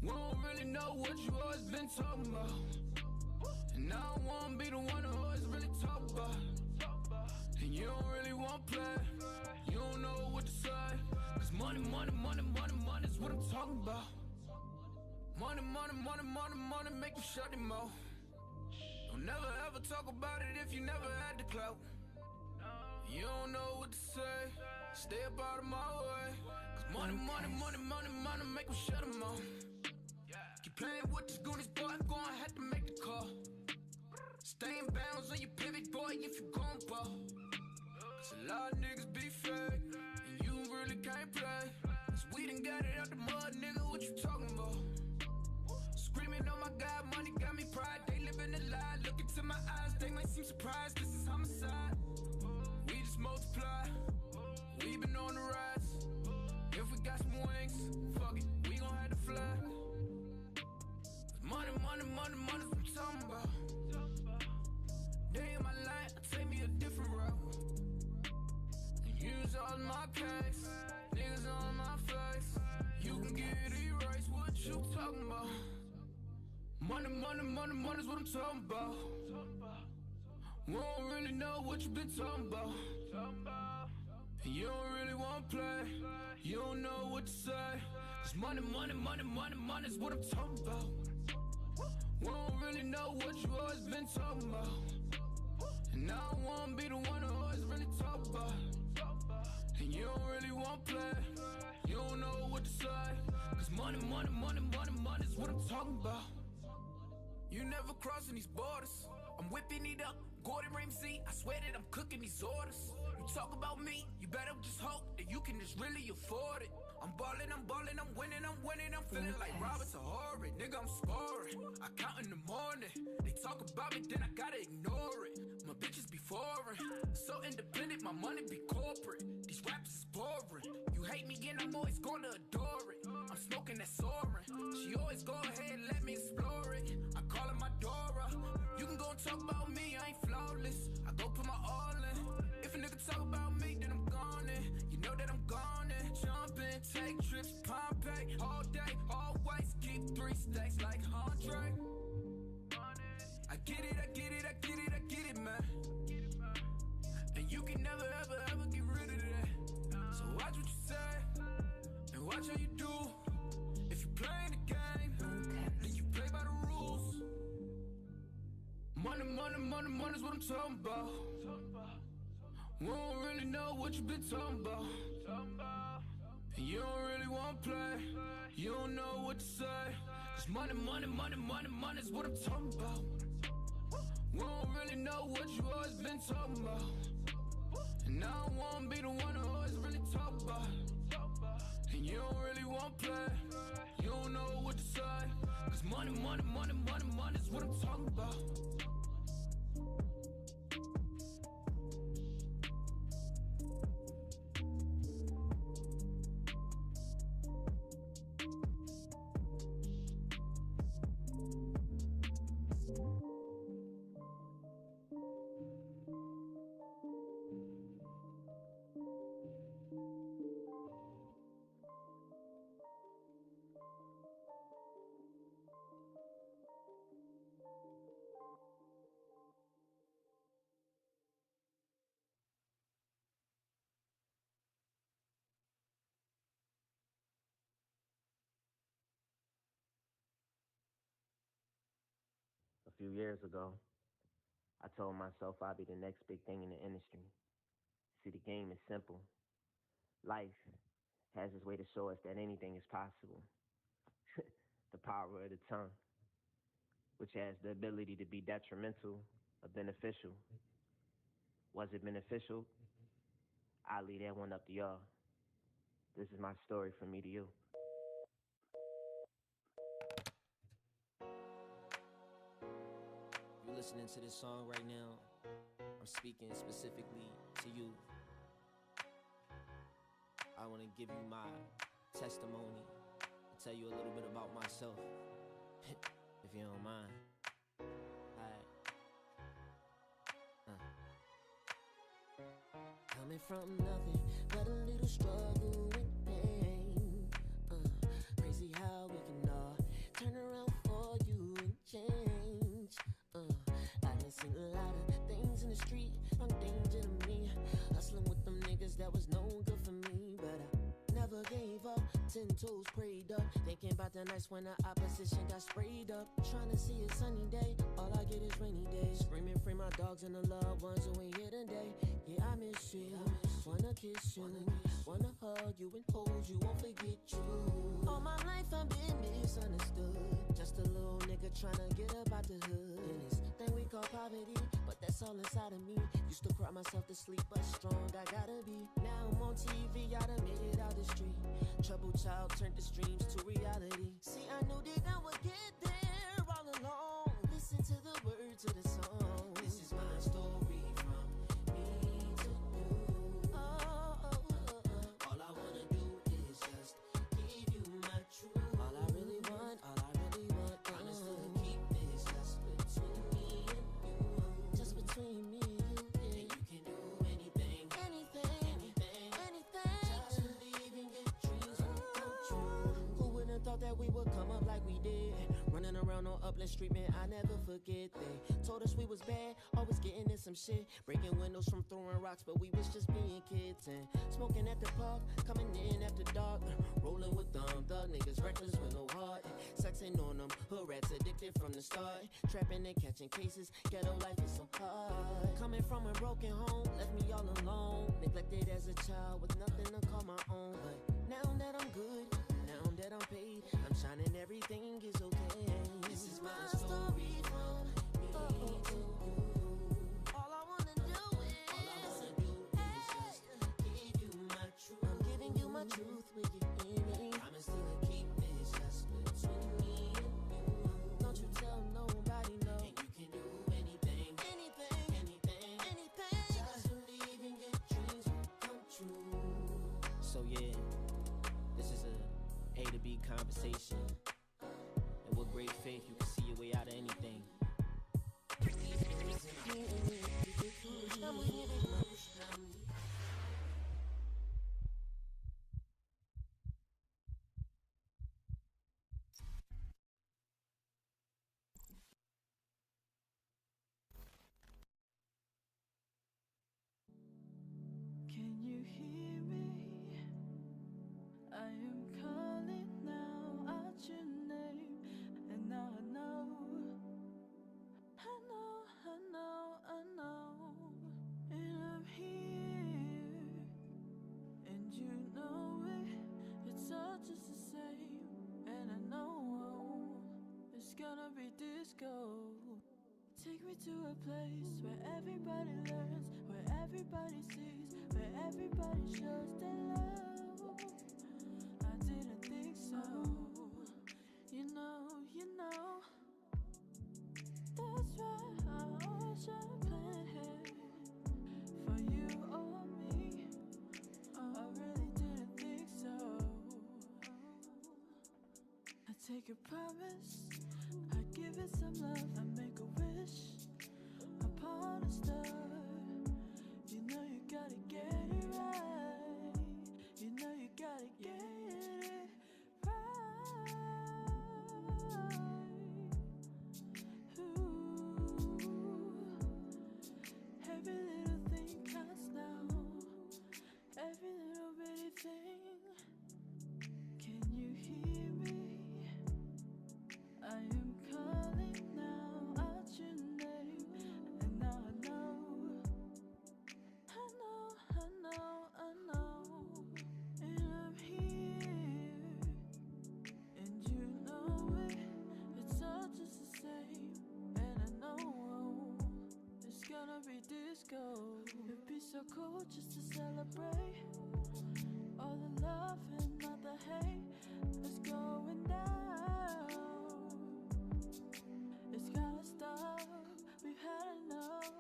Speaker 6: We don't really know what you always been talking about. And I don't wanna be the one who always really talk about. And you don't really want to play. You don't know what to say. Cause money's what I'm talking about. Money, make you shut him off. Don't never ever talk about it if you never had the clout. You don't know what to say. Stay up out of my way. Cause money, make you shut him off. Keep playing with this goonies, boy, I'm gonna have to make the call. Stay in bounds on your pivot, boy, if you gon' ball. Cause a lot of niggas be fake, and you really can't play. Cause we done got it out the mud, nigga, what you talking about? Screaming, oh my God, money got me pride. They living a lie, look into my eyes, they might seem surprised, this is homicide. We just multiply, we been on the rise. If we got some wings, fuck it, we gon' have to fly. Money's what I'm talking about. Day in my life, take me a different route. And use all my case, niggas on my face. You can get erased, what you talking about? Money's what I'm talking about. We don't really know what you been talking about. And you don't really want to play. You don't know what to say. Cause money, money, money, money, money's what I'm talking about. We don't really know what you always been talking about. And I don't wanna be the one who always really talk about. And you don't really wanna play. You don't know what to say. Cause money, money, money, money, money's what I'm talking about. You never crossing these borders. I'm whipping it up, Gordon Ramsay. I swear that I'm cooking these orders. You talk about me, you better just hope that you can just really afford it. I'm balling, I'm balling, I'm winning, I'm winning. I'm feeling like Robert's a horrid. Nigga, I'm scoring. I count in the morning. They talk about me, then I gotta ignore it. My bitches be foreign. So independent, my money be corporate. These rappers is boring. You hate me and I'm always gonna adore it. I'm smoking that soaring. She always go ahead and let me explore it. I call her my Dora. You can go and talk about me, I ain't flawless. I go put my all in. If a nigga talk about me, then I'm gone in. You know that I'm gone in. Jump in, take trips, Pompeii. All day, always keep 3 stacks like Andre. I get it, I get it, I get it, I get it, man. And you can never, ever, ever get rid of that. So watch what you say, and watch how you do. If you play the game, then you play by the rules. Money, money, money, money's what I'm talking about. We don't really know what you been talking about. And you don't really wanna play. You don't know what to say. Cause money, money, money, money, money's what I'm talking about. We don't really know what you always been talking about. And I don't wanna be the one who always really talk about. And you don't really wanna play. You don't know what to say. Cause money, money, money, money, money's what I'm talking about.
Speaker 7: A few years ago, I told myself I'd be the next big thing in the industry. See, the game is simple. Life has its way to show us that anything is possible. The power of the tongue, which has the ability to be detrimental or beneficial. Was it beneficial? I'll leave that one up to y'all. This is my story from me to you.
Speaker 8: You're listening to this song right now. I'm speaking specifically to you. I want to give you my testimony and tell you a little bit about myself, if you don't mind. Alright. Coming from nothing but a little struggle and pain. Crazy how we can all turn around for you and change. I done seen a lot of things in the street, wrong danger to me. Hustling with them niggas that was no good for me, but I never gave up. 10 toes prayed up, thinking about the nights when the opposition got sprayed up. Trying to see a sunny day, all I get is rainy days. Screaming free my dogs and the loved ones who ain't here today. Yeah, I miss you, wanna kiss you, wanna hug you and hold you, won't forget you. All my life I've been misunderstood, just a little nigga trying to get up out the hood. And this thing we call poverty, but that's all inside of me. Used to cry myself to sleep, but strong I gotta be. Now I'm on TV, I done made it out the street. Troubled child turned the streams to reality. See, I knew that I would get there all along. Listen to the words of the song. This is my story from me to you. All I wanna do is just give you my truth. All I really want, promise to keep this just between me and you. Just between me and you, yeah. And you can do anything. Just believe in your dreams will come true. Who wouldn't have thought that we would come up like we did? Running mistreatment, I never forget. They told us we was bad, always getting in some shit. Breaking windows from throwing rocks, but we was just being kids. And smoking at the park, coming in after dark. Rolling with them, thug niggas reckless with no heart. Sexing on them, hood rats addicted from the start. Trapping and catching cases, ghetto life is so hard. Coming from a broken home, left me all alone. Neglected as a child with nothing to call my own. But now that I'm good, now that I'm paid, I'm shining, everything is okay. This is my story from me to you. All I wanna do is just give you my truth. I'm giving you my truth, will you hear me? Promise to keep this just between me and you. Don't you tell nobody, no. And you can do anything, anything, anything, anything. Just believe in your dreams will come true. So yeah, this is a to B conversation. And with great faith, you can see your way out of anything.
Speaker 6: Can you hear me? I am calling now out your name, and now I know, and I'm here, and you know it, it's all just the same, and I know it's gonna be disco. Take me to a place where everybody learns, where everybody sees, where everybody shows their love. I didn't think so. You know. That's why I always had planned for you or me. I really didn't think so. I take a promise, I give it some love, I make a wish upon a star. You know you gotta get it right. You know you gotta get it right. Ooh. Every little thing counts now. Every little bitty thing. Can you hear me? I am calling now out your name, and now I know, and I'm here, and you know it, it's all just the same, and I know it's gonna be disco. It'd be so cool just to celebrate all the love and all the hate that's going down. It's gotta stop, we've had enough.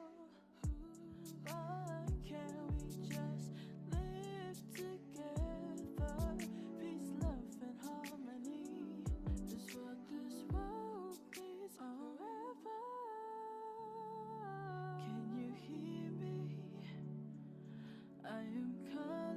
Speaker 6: Why can't we just live together? Peace, love, and harmony is what this world needs forever. Can you hear me? I am calling